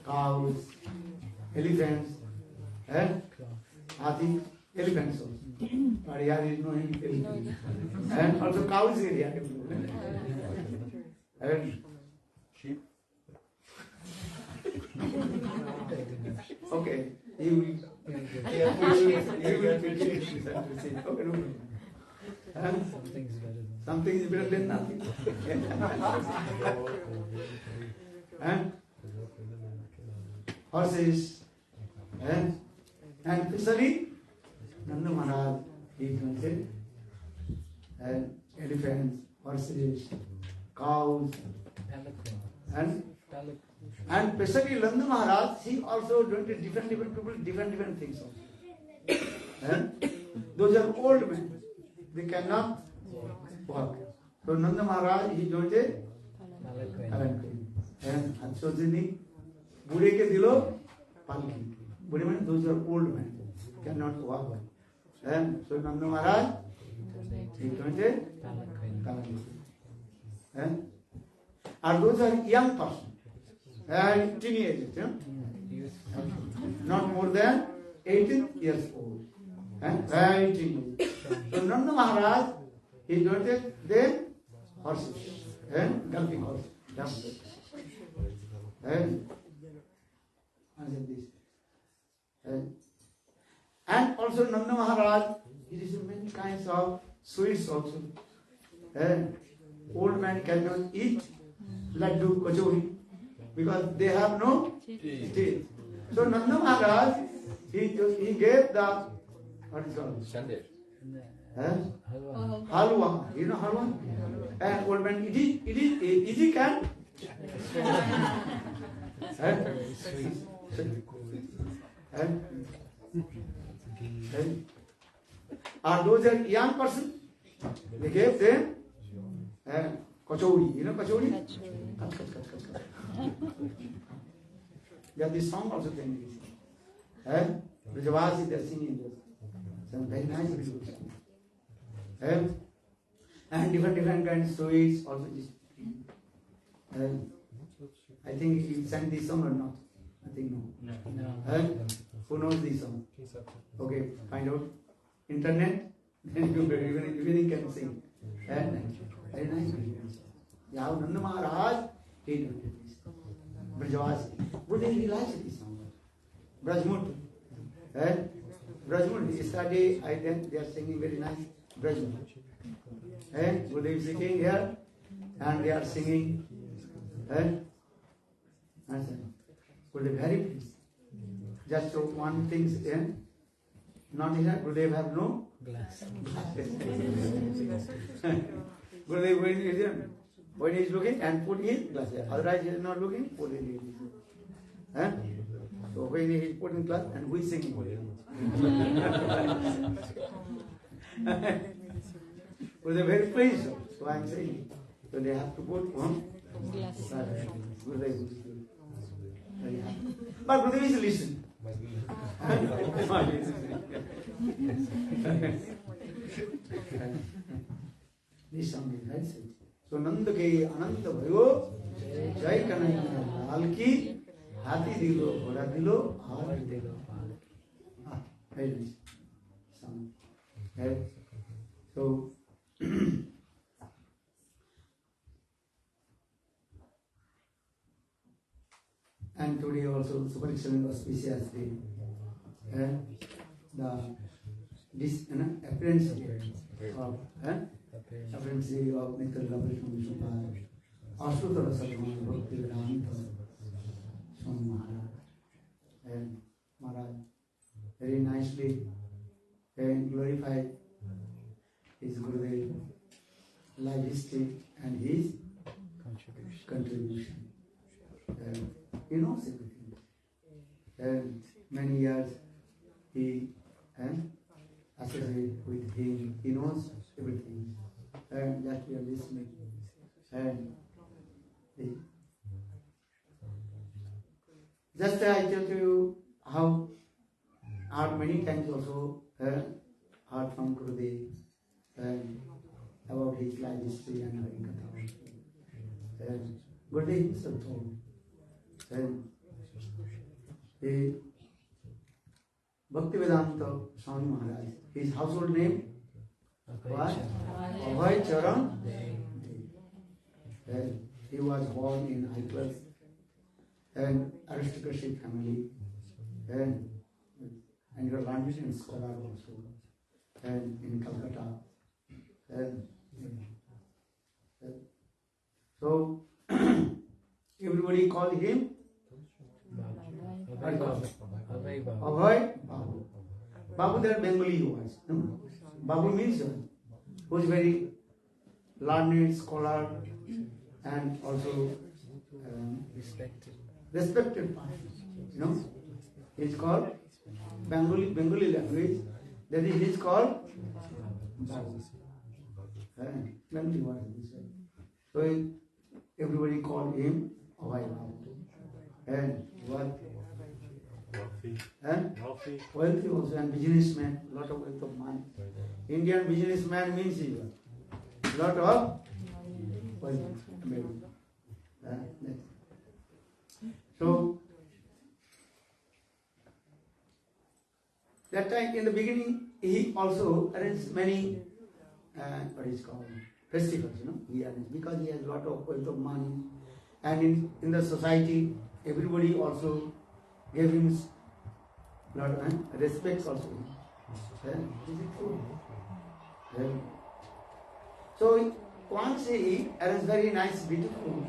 cows, elephants, Hathi, elephants also. But here is no elephant. And also cows area. And Sheep. Okay, he will be sheep. Okay, no problem. Huh? Something is better than nothing. Huh? Horses, and especially Nanda Maharaj, he wanted, and elephants, horses, cows, and especially Nanda Maharaj, he also wanted different people, different things also. And those are old men, they cannot walk. So Nanda Maharaj, he wanted palanquin. And Achojini, Bude ke dilo, palki. Bude means those are old men, cannot walk. And so Nanda Maharaj, he wanted palanquin. And those are young person, and teenagers, not more than 18 years old. Very teenage. So Nanda Maharaj, he wanted them horses, and galloping horses. And also Nanda Maharaj, he is many kinds of sweets also. And old man cannot eat laddu, kachori, because they have no teeth. So Nanda Maharaj, he gave the, what is called? Sunday. Halwa. You know halwa? And old man, it can. And those are young person, they gave them kachori. You know kachori? Kat. Yeah, this song also can be sung. Brajavasi, they are singing this. Some very nice people sing. And different kinds of sweets also is. I think he sang this song or not? I think no. Who knows this song? Okay, find out. Internet, then you even can sing. And very nice people. Yeah, Nanda Maharaj, he did this. Brajavasi. But they realized this song. Brajmut. Brajmut. Yesterday, they are singing very nice Brajmut. And Buddha is sitting here, and they are singing. And Buddha very pleased. Just so one thing is not here, Buddha have no glass. Buddha when he is looking and put his glass here. Otherwise he is not looking, put in his. So when he is put in glass and we sing. Buddha very pleased. So I am saying, so they have to put one glass. Buddha is very happy. But Buddha is listening. This song is very sweet. So Nanda ke Ananta Bhayo, Jai Kanaya Lal ki, Hati dilo, Ghoda dilo, Har dilo. Very nice song. So and today also super excellent auspicious day. This appearance of appearance of Mr. Prabhu Ashutra Sadhguru Bhaktivedanta Swami Maharaja. And Maharaj very nicely glorified his Gurudev life history and his contribution. He knows everything. And many years he associated with him. He knows everything. And that we are listening. And just I tell you how many times also heard from Gurudev about his life history and Harikatha. And Gurudev himself told. And Bhaktivedanta Svami Maharaja, his household name was Abhay Caranaravinda he was born in high class and aristocratic family, and he was learned in scholar also, and in Calcutta, and so everybody called him Abhay Babu. Abhay Babu. Babu, that Bengali he was. No? Babu means who is very learned scholar and also Respected. respected person. He is called Bengali language. That is, he is called Babu. Bengali was this way. So everybody called him Abhay Babu. And what? Wealthy also, and businessman, lot of wealth of money. Indian businessman means lot of wealth. So that time in the beginning, he also arranged many what is called festivals. He arranged because he has lot of wealth of money, and in the society, everybody also gave him lot of respect also. Is it true? So once he arranged very nice, beautiful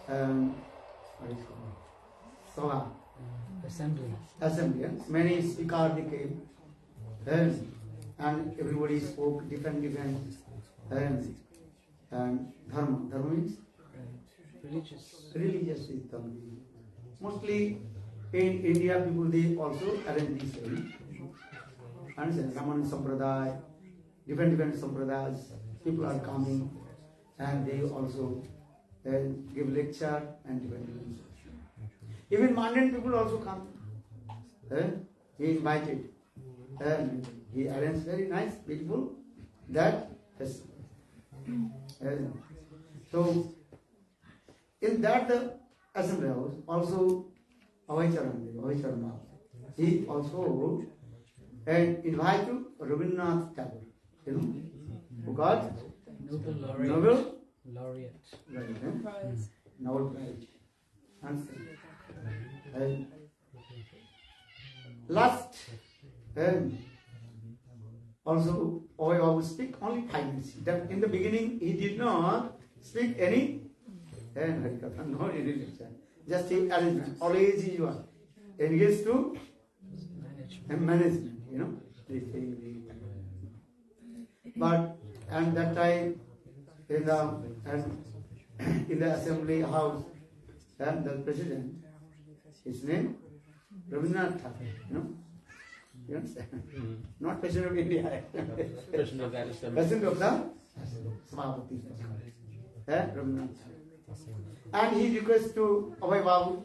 what is called Assembly. Yes. Many speakers they came, and everybody spoke different and dharma. Dharma means religious system. Mostly in India, people they also arrange this way. Understand? Raman Sampradaya, different Sampradayas, people are coming, and they also give lecture and different. Even mundane people also come. He invited, and he arranged very nice, beautiful that festival. So in that assembly house, also Abhay Caranaravinda, he also invited Rabindranath Tagore, who got Nobel Laureate. Nobel Prize. And last, also Abhay Babu speak only 5 minutes. That in the beginning he did not speak any Harikatha, no any lecture. Just the arrangement. Always he was engaged to management. But and that time in the assembly house, and the president, his name Rabindranath Tagore. You understand? Not President of India. President of that assembly. President of the Sabhapati. Rabindranath Tagore. And he requests to Abhay Babu,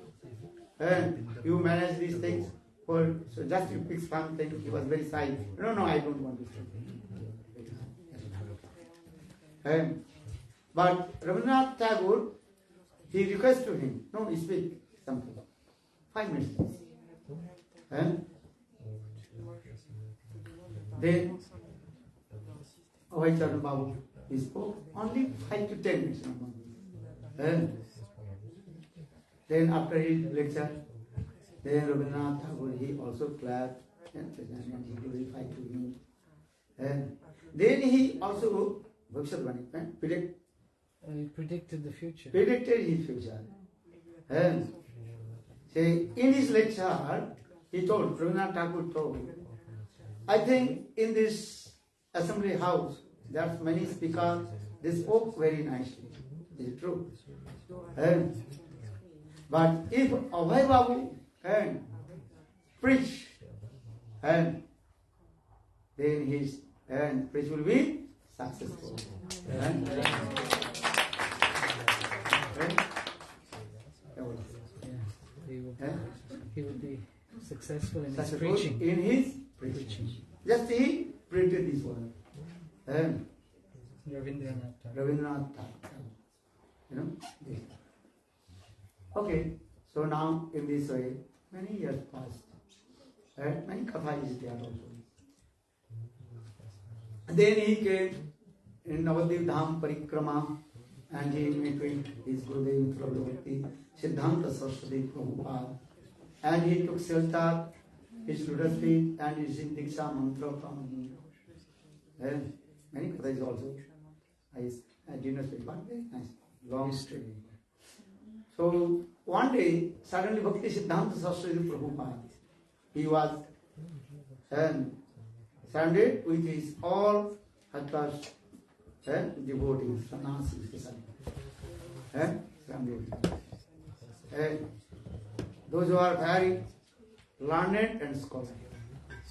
you manage these things. So just you pick something. He was very shy. No, I don't want to say. But Rabindranath Tagore, he requests to him, no, speak something. 5 minutes. Then Abhay Caranaravinda Babu, he spoke only 5 to 10 minutes. Then after his lecture, then Rabindranath Tagore, he also clapped and he glorified to him. Then he also Predicted the future. Predicted his future. In his lecture, he told, Rabindranath Tagore told, I think in this assembly house, there are many speakers, they spoke very nicely. Is it true? But if Abhay Babu preach, then his preach will be successful. He will be successful in his preaching. In his preaching. Just he printed this one. Rabindranath Tagore. This. Okay, so now in this way, many years passed. Many katha is there also. Then he came in Navadvip Dham Parikrama, and he met with his Gurudev Srila Bhaktivedanta Svami Maharaja, and he took shelter, his lotus feet, and he received Diksha mantra from him. And many Kathas also. I did not speak, but very nice, long story. So one day, suddenly Bhaktivedanta Svami Prabhupada, he was surrounded with his all high-class devotees, sannyasis, those who are very learned and scholarly.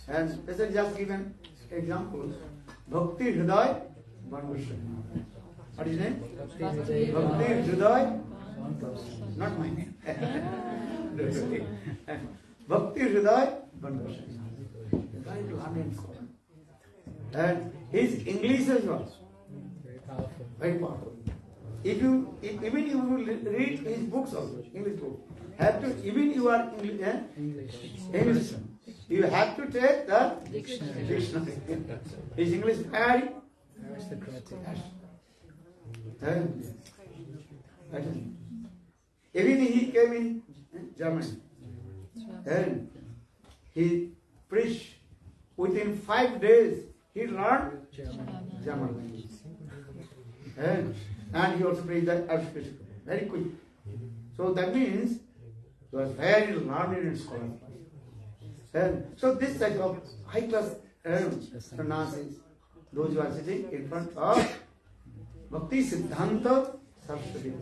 And this is just given example. Bhakti Hriday Bandhushan. What is his name? Bhakti Hriday. Not my name. Bhakti Hriday Bandhushan. Very learned and scholarly. And his English is also very powerful. Even you will read his books also, English book, have to, even you are English, you have to take the dictionary. His English very aristocratic. Even he came in Germany and he preached within 5 days. He learned German language. And he also preached the archbishop very quick. So that means he was very learned and scholarly. And so this type of high class sannyasis, those who are sitting in front of Bhaktivedanta Saraswati.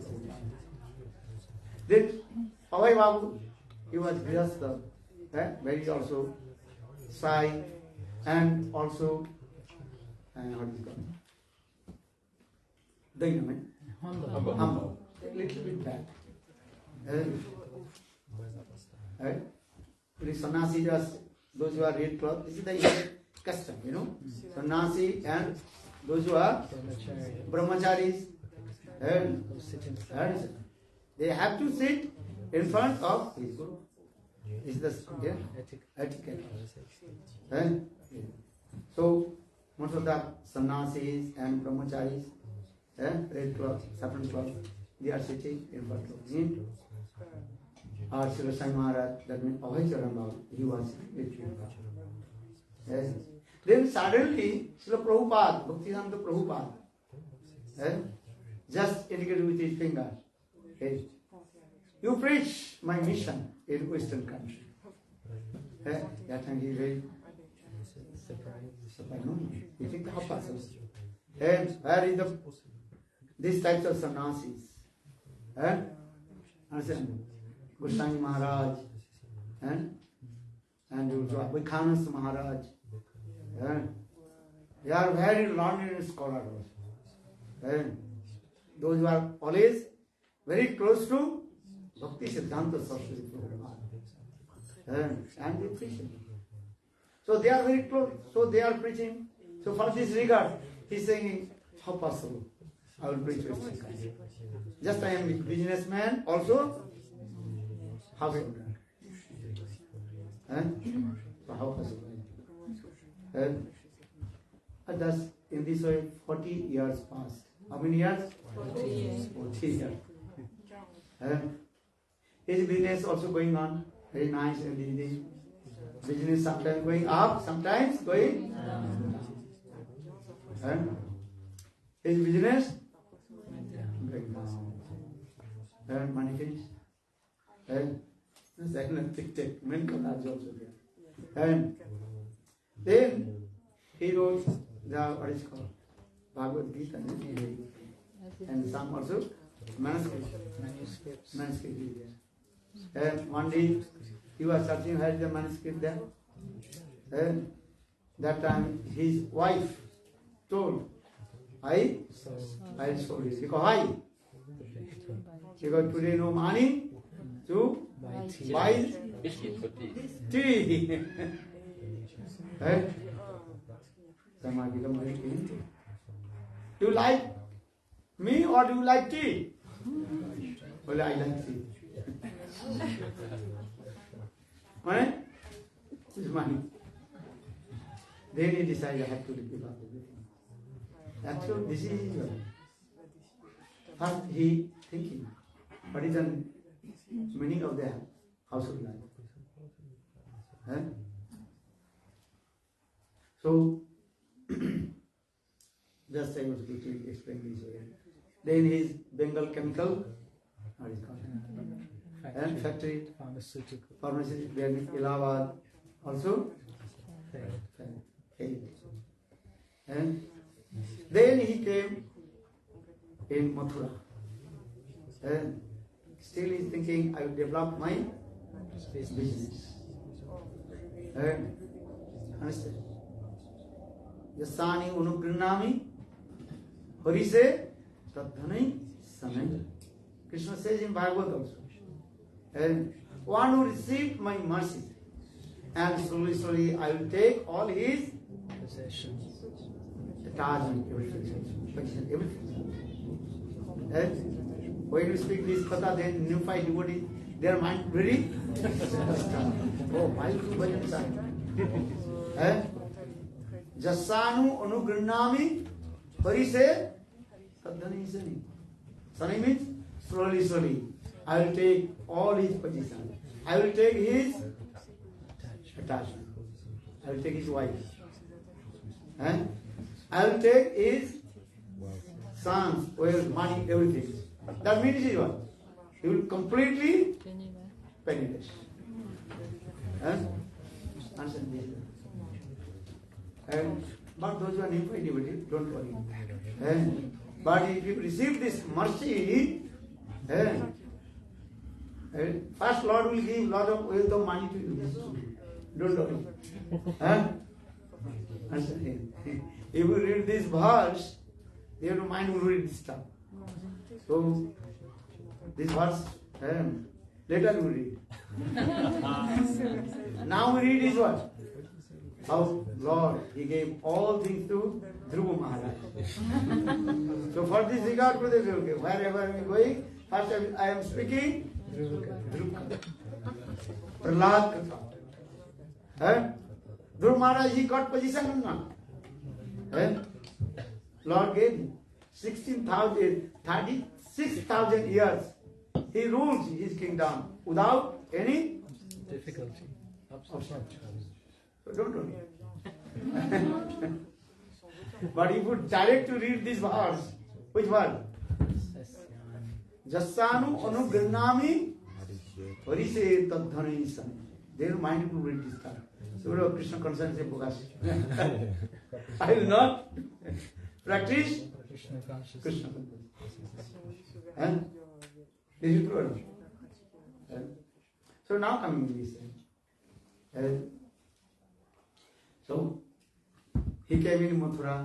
Then Abhay Babu, he was grihastha, very also shy and also what is it called? Dynamic. Humble. A little bit bad. The sannyasi, those who are red cloth, this is the Indian custom, you know. Sannyasi and those who are brahmacharis, and they have to sit in front of his guru. This is the etiquette. So, most of the sannyasis and brahmacharis, red cloth, saffron cloth, they are sitting in front of him. Our Srila Swami Maharaja, that means Abhay Caranaravinda, he was between. Yes. Then suddenly, Srila Prabhupada, Bhaktivedanta Prabhupada, just indicated with his finger, hey, you preach my mission in Western country. That time he very surprised. No, you think how possible? And where is these types of sannyasis? Understand? Gosvami Maharaj and also Abhay Caranaravinda Maharaj. They are very learned and scholars. Those who are always very close to Bhaktivedanta Svami Maharaja. And they preach. So they are very close. So they are preaching. So for this regard, he is saying, how possible? I will preach Western country. Just I am a businessman also. How will so how possible? And thus, in this way, 40 years passed. How many years? 40 years. 40 years. His business also going on. Very nice and easy. Business sometimes going up, sometimes going down. His business going down. Money finished. Second tick, many colors also there. And then he wrote the what is called Bhagavad Gita, and some also manuscripts. And one day he was searching where is the manuscript there. And that time his wife told, I sold it. Because why? Because today no money to buy tea. Someone become very keen. Do you like me or do you like tea? Well, I like tea. Right? This is money. Then he decided I have to give up everything. Actually, this is First he thinking, what is the meaning of the household life? Eh? So, just I was quickly explaining this way. Then his Bengal chemical, what is it called? And factory, Pharmaceutical. pharmacy, then Allahabad also failed. And then he came in Mathura. And still he is thinking, I will develop my business. And understand? Yasani unugrinami harise tadhanai sanai. Krishna says in Bhagavad also. And one who received my mercy, and slowly I will take all his Possessions. attachment, everything. And when you speak this katha, then unified devotee, their mind very oh, why you do bhajan? Jasanu anugrinami harise tadhanai sanai. Sanai means slowly. I will take all his position. I will take his attachment. I will take his wife. I will take his sons, wealth, money, everything. That means is what? He will completely penniless. Understand this? But those who are unified devotee, don't worry. But if you receive this mercy, first Lord will give lot of wealth of money to you. Don't worry. If you read this verse, your mind will read this stuff. So, this verse, later we read. Now we read is what? How Lord, He gave all things to Dhruva Maharaja. So for this regard, okay, wherever I am going, first I am speaking Dhruva. Prahlad Katha. Dhruva Maharaj, he got position or not? Lord gave him 36,000 years. He rules his kingdom without any Difficulty. obstacle. So don't worry. But if you direct to read this verse, which word? Jasanu anugrinami harise tadhanai sanai. Their mind will read this time. So Krishna consciousness Bhagash. I will not practice Krishna consciousness. Krishna consciousness. And this is true. So now coming to this. So he came in Mathura,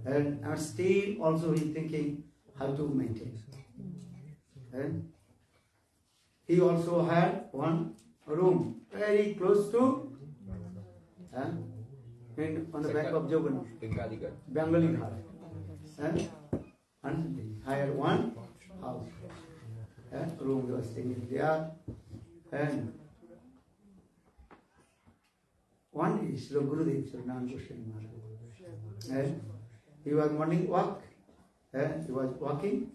and still also he thinking how to maintain. And he also had one room very close to on the back of Jogana, Bengali Ghat. And he hired one house. Room was staying there. And one day, Srila Gurudev Srila Gosvami Maharaja, he was morning walk. He was walking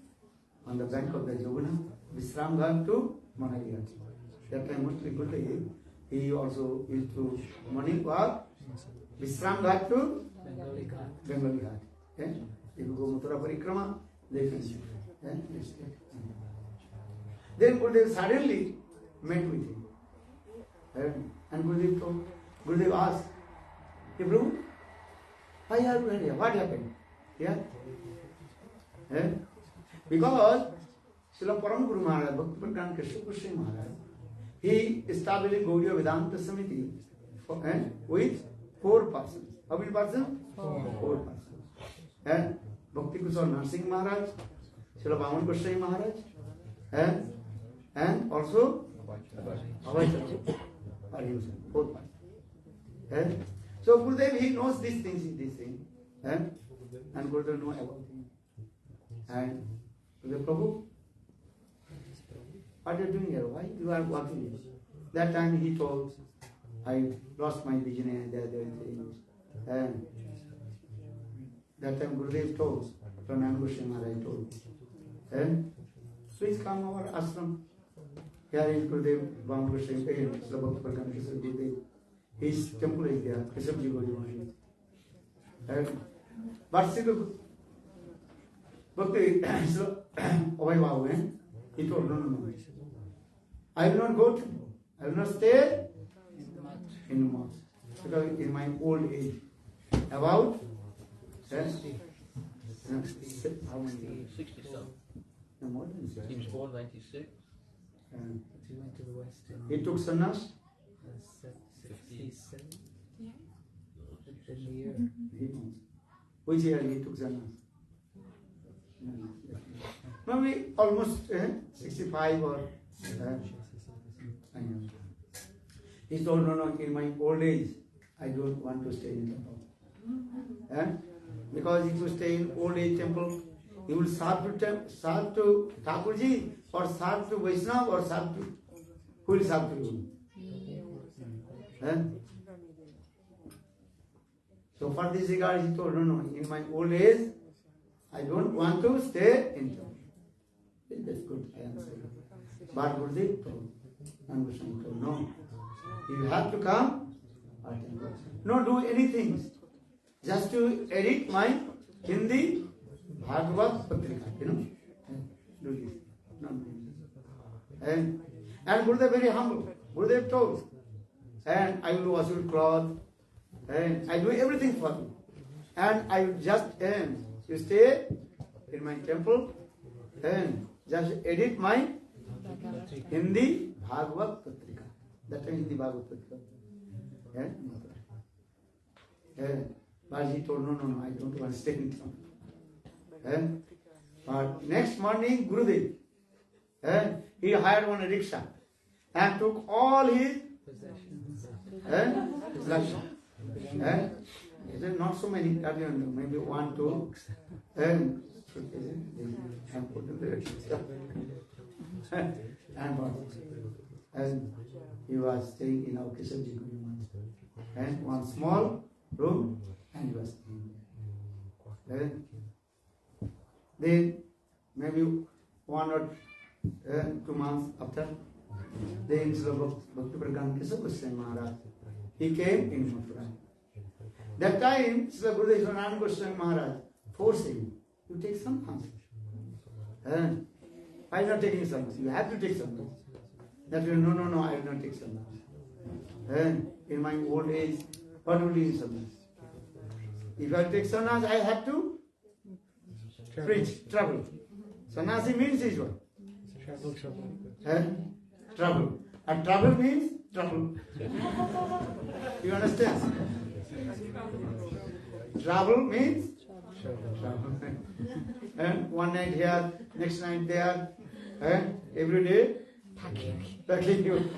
on the bank of the Jogana, Visram Ghat to Manali Ghat. That time mostly Gurudev, he also used to morning walk, Visram Ghat to Bengali Ghat. If you go Mathura Parikrama, they can see. Then Gurudev suddenly met with him. And Gurudev told, Gurudev asked, hey Prabhu, why are you here? What happened? Yeah? Because Srila Param Guru Maharaj, Bhaktivedanta Svami Maharaja, he established Gaudiya Vedanta Samiti with 4 persons. How many persons? 4 persons. And Bhakti Kusal Narsingh Maharaj, Srila Bhaman Goswami Maharaj, and also Abhay Caranaravinda 4 persons. So Gurudev, he knows these things, and Gurudev knows about him. And Gurudev, Prabhu, what are you doing here? Why you are walking here? That time he told, I lost my vision and the other things. And that time Gurudev told, Prajnana Goswami Maharaj told, And please come our ashram. Here is Gurudev Bambu Singh, Srila Bhaktivedanta Gurudev. His temple is there, Kesava Guru. And but Srila Bhakti, Abhay Caranaravinda, he told, no. I will not go to, I will not stay in the mosque. Because in my old age, about 60 something. No, more than 60. He was born 96. And He went to the West in he took sannyas 67. In the year. Which year he took sannyas? Maybe almost 65 or. He told, no, in my old age, I don't want to stay in temple. Because if you stay in old age temple, you will serve to Thakurji, or serve to Vaishnava, or serve to, who will serve to you? So for this regard, he told, no, in my old age, I don't want to stay in temple. That's good, I answered. But Gurudev told, and Goswami told, no, you have to come, not do anything, just to edit my Hindi Bhagavad Patrika, do this. Not doing this. And Gurudev very humble. Gurudev told, and I will wash your cloth, and I do everything for you. And I will just you stay in my temple and just edit my Hindi Bhagavad Patrika. That time Hindi Bhagavad Patrika. But he told, no, I don't want to stay in temple. But next morning, Gurudev, he hired one rickshaw and took all his possessions. Not so many, maybe 1, 2, and put in the rickshaw. And he was staying in our Kesava and one small room, and he was staying there. Then maybe 1 or 2 months after, then Srila Bhaktivedanta Svami Maharaja, he came in Mathura. That time, Srila Bhaktivedanta Svami Maharaja forced him, you take some hands. Why not taking some? You have to take some. That will, no, I will not take some. In my old age, what will you sannyas? If I take sannyas, I have to preach, travel. Sannyasi means is what? Trouble. And trouble means trouble. You understand? Trouble means trouble. And one night here, next night there, every day packing you.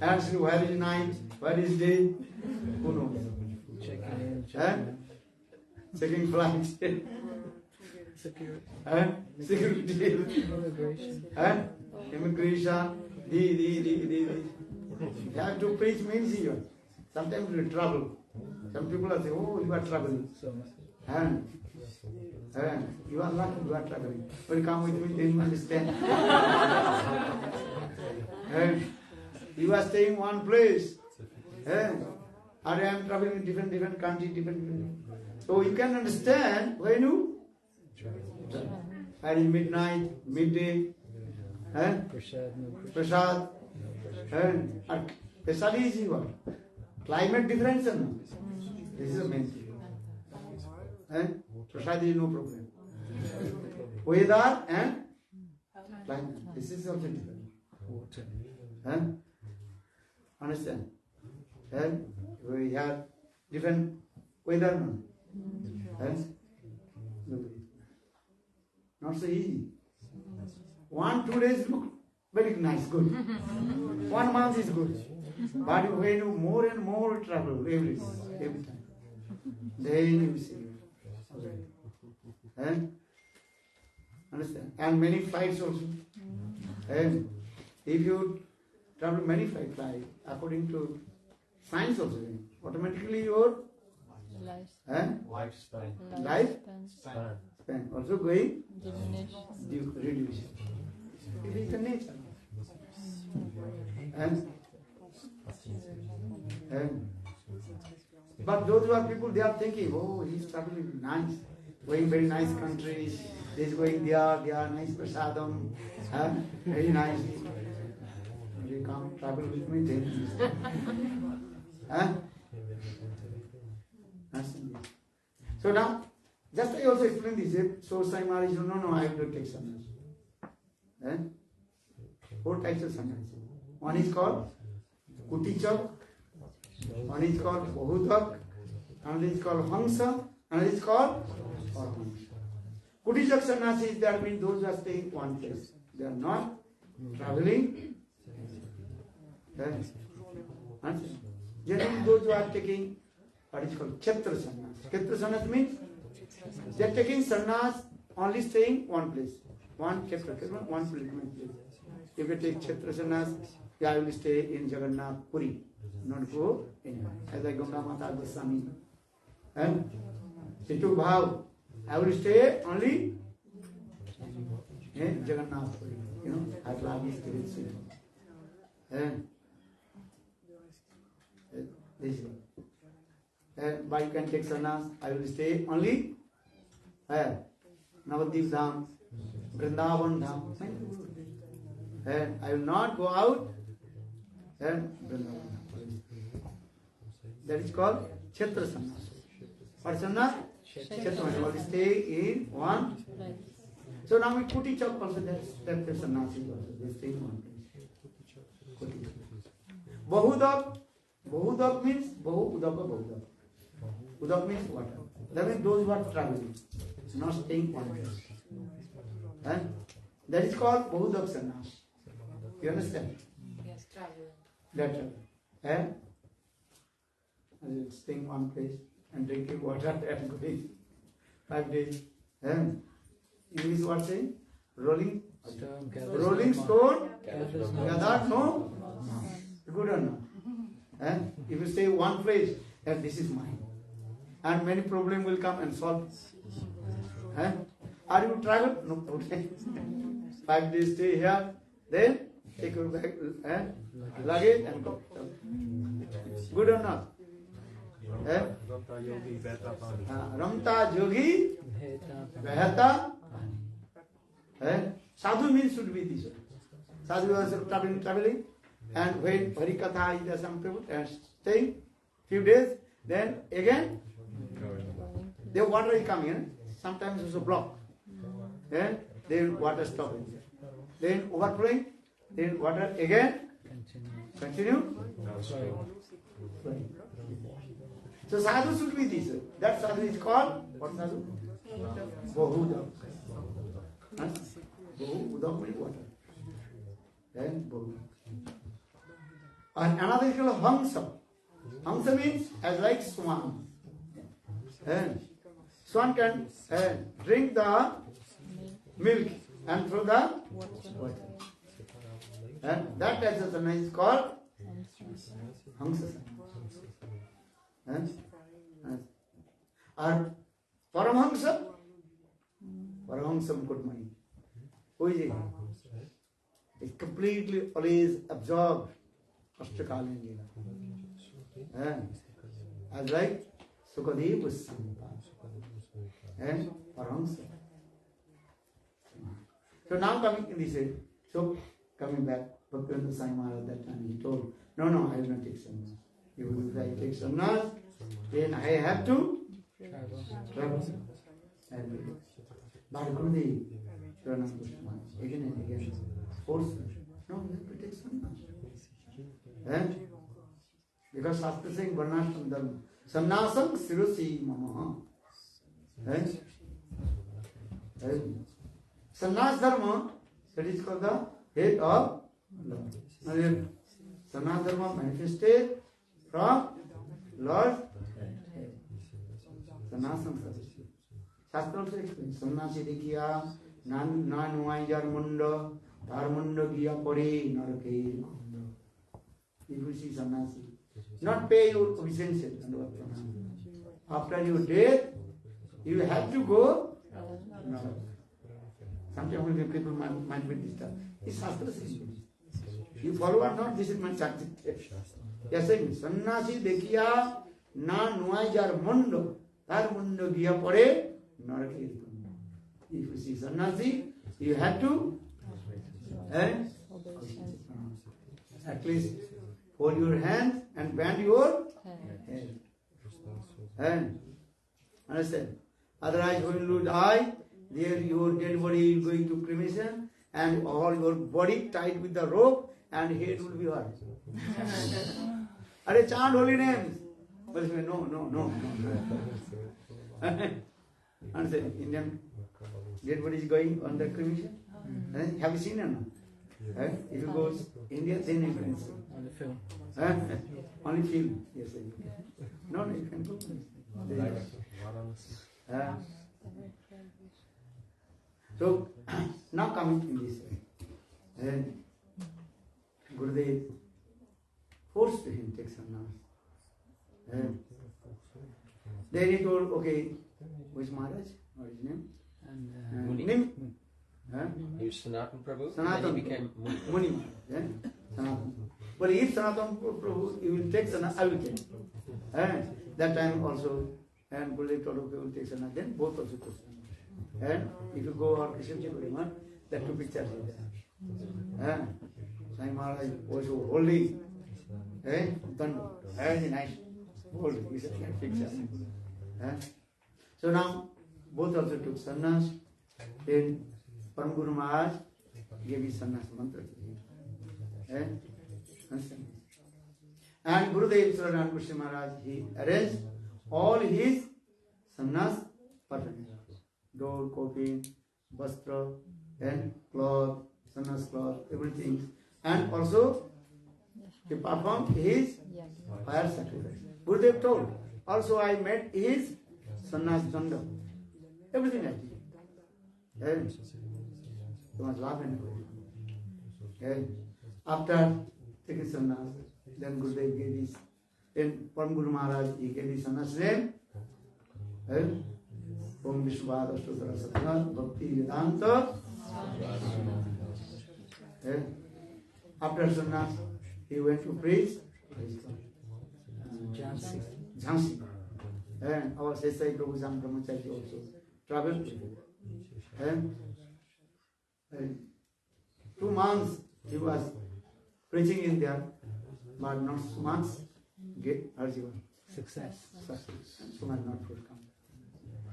And see where is night, where is day, who knows? Checking flights. Security. Immigration. You have to preach means here. Sometimes you trouble. Some people are saying, oh, you are troubling. You are lucky, you are traveling. When you come with me, then you understand. You are staying one place. I am traveling in different country, different. So you can understand when you and midnight, midday, prasad, and prasad is what? Climate difference. This is the main thing. Prasad is no problem. Weather and climate. This is also different. Understand? We have different weather. Not so easy. 1-2 days look very nice, good. 1 month is good. But when you more and more travel every time, then you see. Understand? And many flights also. And if you travel many flights, according to science also, automatically your lifespan expand, also going reduce. It is the nature. And but those who are people, they are thinking, oh, he's traveling nice, going very nice countries, he's going there, they are nice prasadam, very nice. You can't travel with me, then. So now, just I also explained this. So Swami Maharaj said, no, I have to take sannyas. 4 types of sannyas. One is called Kutichak, one is called Bahudak, another is called Hamsa, another is called Paramahamsa. Kutichak sannyasis, that means those who are staying in one place. They are not traveling. Generally, those who are taking what is called Kshetra sannyas. Kshetra sannyas means they are taking sannyas only staying one place. One Kshetra, one place. If you take Kshetra sannyas, I will stay in Jagannath Puri, not go anywhere. As I Ganga Mata Gosvami. And she took vow, I will stay only in Jagannath Puri. You know, at last is very sweet. And this is and why you can take sannyas? I will stay only Navadip Dham, Vrindavan Dham. And I will not go out and Vrindavan. That is called Kshetra sannyas. What sannyas? Kshetra. I will stay in one. So now we put each up also, that's the sannyasi also. They stay in one place. Bahudak. Bahudak means Bahu Udaka Bahudak. Udak means water. That means those who are traveling, not staying one place. And that is called Bahudak sannyas. You understand? Yes, traveling. That and staying one place and drinking water and going 5 days. And English what saying? Rolling stone, gathered no. Good or not? And if you stay one place, and this is mine, and many problems will come and solve. Are you travel? No problem. 5 days stay here, then take your bag and luggage and go. Good or not? Ramta Yogi Behata. Sadhu means should be this. Sadhu is traveling. And when Harikatha is some people and staying few days, then again the water is coming. Sometimes it's a block. Then water stopping. Then overflowing. Then water again continue. So sadhu should be this. That sadhu is called what sadhu? Bahudak. Bahudak means water. Then Bahudak. And another is called Hamsa. Hamsa means as like swan. And swan can drink the milk and throw the water. And that type of sannyas is called Hamsa. And Paramahamsa, good money. Who is it? It's completely always absorbed. Ashtakalin Lila. As like Sukadev was and Paramsa. So now coming in this, so coming back, Bhaktivedanta Swami Maharaja that time he told, no, I will not take sannyas. If I take sannyas, then I have to travel. And Bhagavati, again and again, force me. No, you have to take sannyas. Because Shastra saying Varnashram Dharma. Sannyasam Sirusi Mama. Sannyas Dharma, that is called the head of Lord. Sannyas Dharma manifested from Lord. Sannyasam Sirusi. Shastra also explains. Sannyasi Dikhiya, Nanuai Jarmunda, Dharmunda Giya Pori, Narake. If you see sannyasi, not pay your obeisances. After your death, you have to go No. Sometimes people might be disturbed. It's Shastra says. You follow or not, this is my chapter. Yes, sannyasi dekhiya na nuai jar mundo, tar mundo giya pore narake. If you see sannyasi, you have to at least hold your hand and bend your hand. Understand? Otherwise, when you die, there your dead body is going to cremation and all your body tied with the rope and head will be hurt. Are chant holy names. But no. Understand? Indian dead body is going on the cremation. Have you seen or not? If you go to India, then you can see. On the film. Only film. Yes, you can. No, you can go. So, now coming in this way. Gurudev forced him to take sannyas. Then he told, okay, which Maharaj? What is his name? Nim. He was Sanatan Prabhu, Sanatan and he became Muni. Sanatan. But if Sanatan Prabhu, you will take sannyas, I will take. That time also, and Gurudev told, okay, we will take sannyas. Then both also took sannyas. And if you go on Krishna Chaitanya, that two pictures are there. Swami Maharaj was so holy. Very nice. Holy. It's a picture. So now, both also took sannyas. Then Param Guru Maharaj gave his sannyas mantra to him. And Gurudev Srila Krishna Maharaj, he arranged all his sannyas perfectly. Door, coffin, vastra, and cloth, sannyas cloth, everything. And also, he performed his fire sacrifice. Gurudev told, also I made his sannyas danda. Everything I did. You must laugh and after taking sannyas, then Gurudev gave his, then Param Guru Maharaj, he gave his sannyas name. Om Vishwada Shuddha Satya Bhaktivedanta. After sannyas, he went to preach Jhansi. And our Sesai Prabhu Sam Brahmachari also traveled with him. 2 months he was preaching in there, but not so much get Arjivan. Success. So much not forthcoming.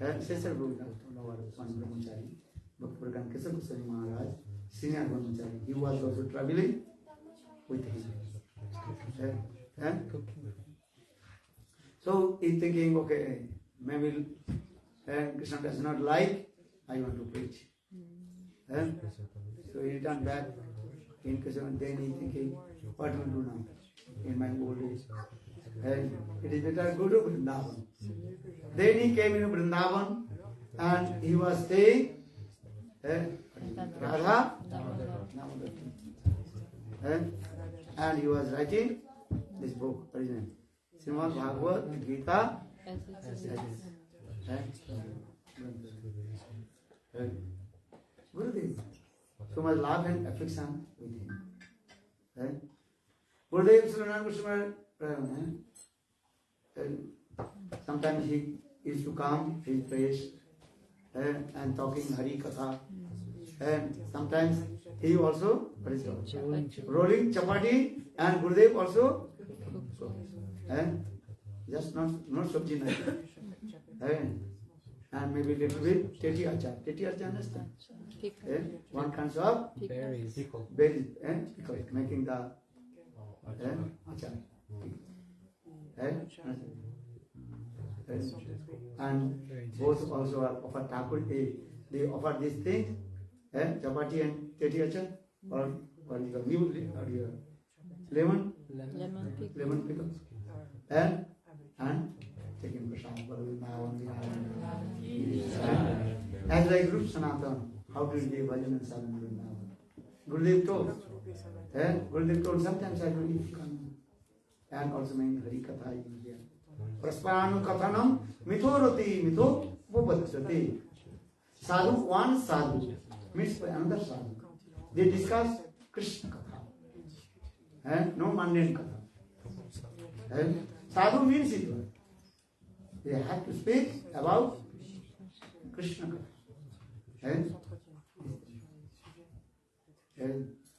And Sesai Prabhu Sam Brahmachari, Bhaktivedanta Svami Maharaja, senior Brahmachari, he was also traveling with him. So he's thinking, okay, maybe Krishna does not like, I want to preach. So he returned back in Kesava, then he's thinking, what will I do now in my old age? It is better go to Vrindavan. Then he came in Vrindavan and he was staying Radha and he was writing this book, what is his name? Srimad Bhagavad Gita. Gurudev, so much love and affection with him. Gurudev Srila Krishna, sometimes he used to come, his place, and talking Hari Katha. And sometimes he also rolling chapati, and Gurudev also just not sabji nahi. And maybe little bit teti achar. Teti achar, understand? One kind of berries, making the achar. And both also offer Thakur, they offer these things, chapati and teti achar, or what is called lemon pickle, and taking prasad. As like Rup Sanatan, how to give bhajan and sadhana Vrindavan. Gurudev told, sometimes I don't eat come. And also many Hari Katha is there. Praspanu Kathanam Mithorati Mitho Bhupachati. Sadhu, one sadhu meets by another sadhu. They discuss Krishna Katha. And no mundane Katha. And sadhu means it. They have to speak about Krishna Katha. And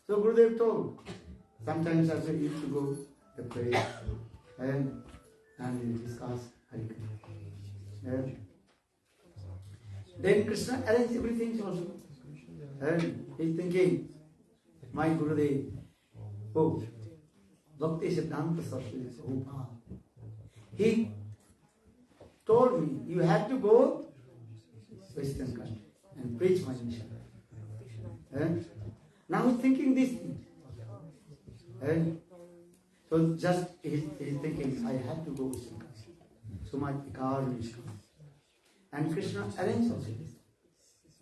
so Gurudev told, sometimes also he used to go to pray and we discuss Hari Krishna. Then Krishna arranged everything also. And he's thinking, my Gurudev, oh, Bhaktivedanta Svami Maharaja, he told me, you have to go Western country and preach my mission. And now he's thinking this thing. And so just he's thinking, I have to go Western country. So my car is coming. And Krishna arranged also this.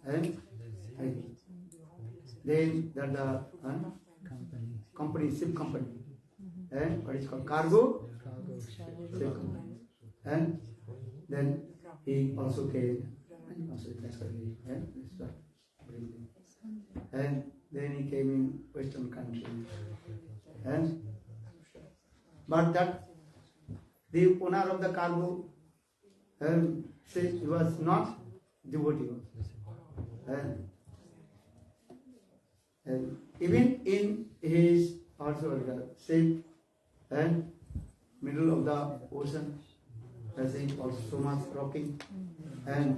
And then the company, ship company. And what is called cargo ship company. And then he also came. And then he came in Western country. And but that the owner of the cargo said he was not devotee. And even in his also the ship and middle of the ocean, there is also so much rocking and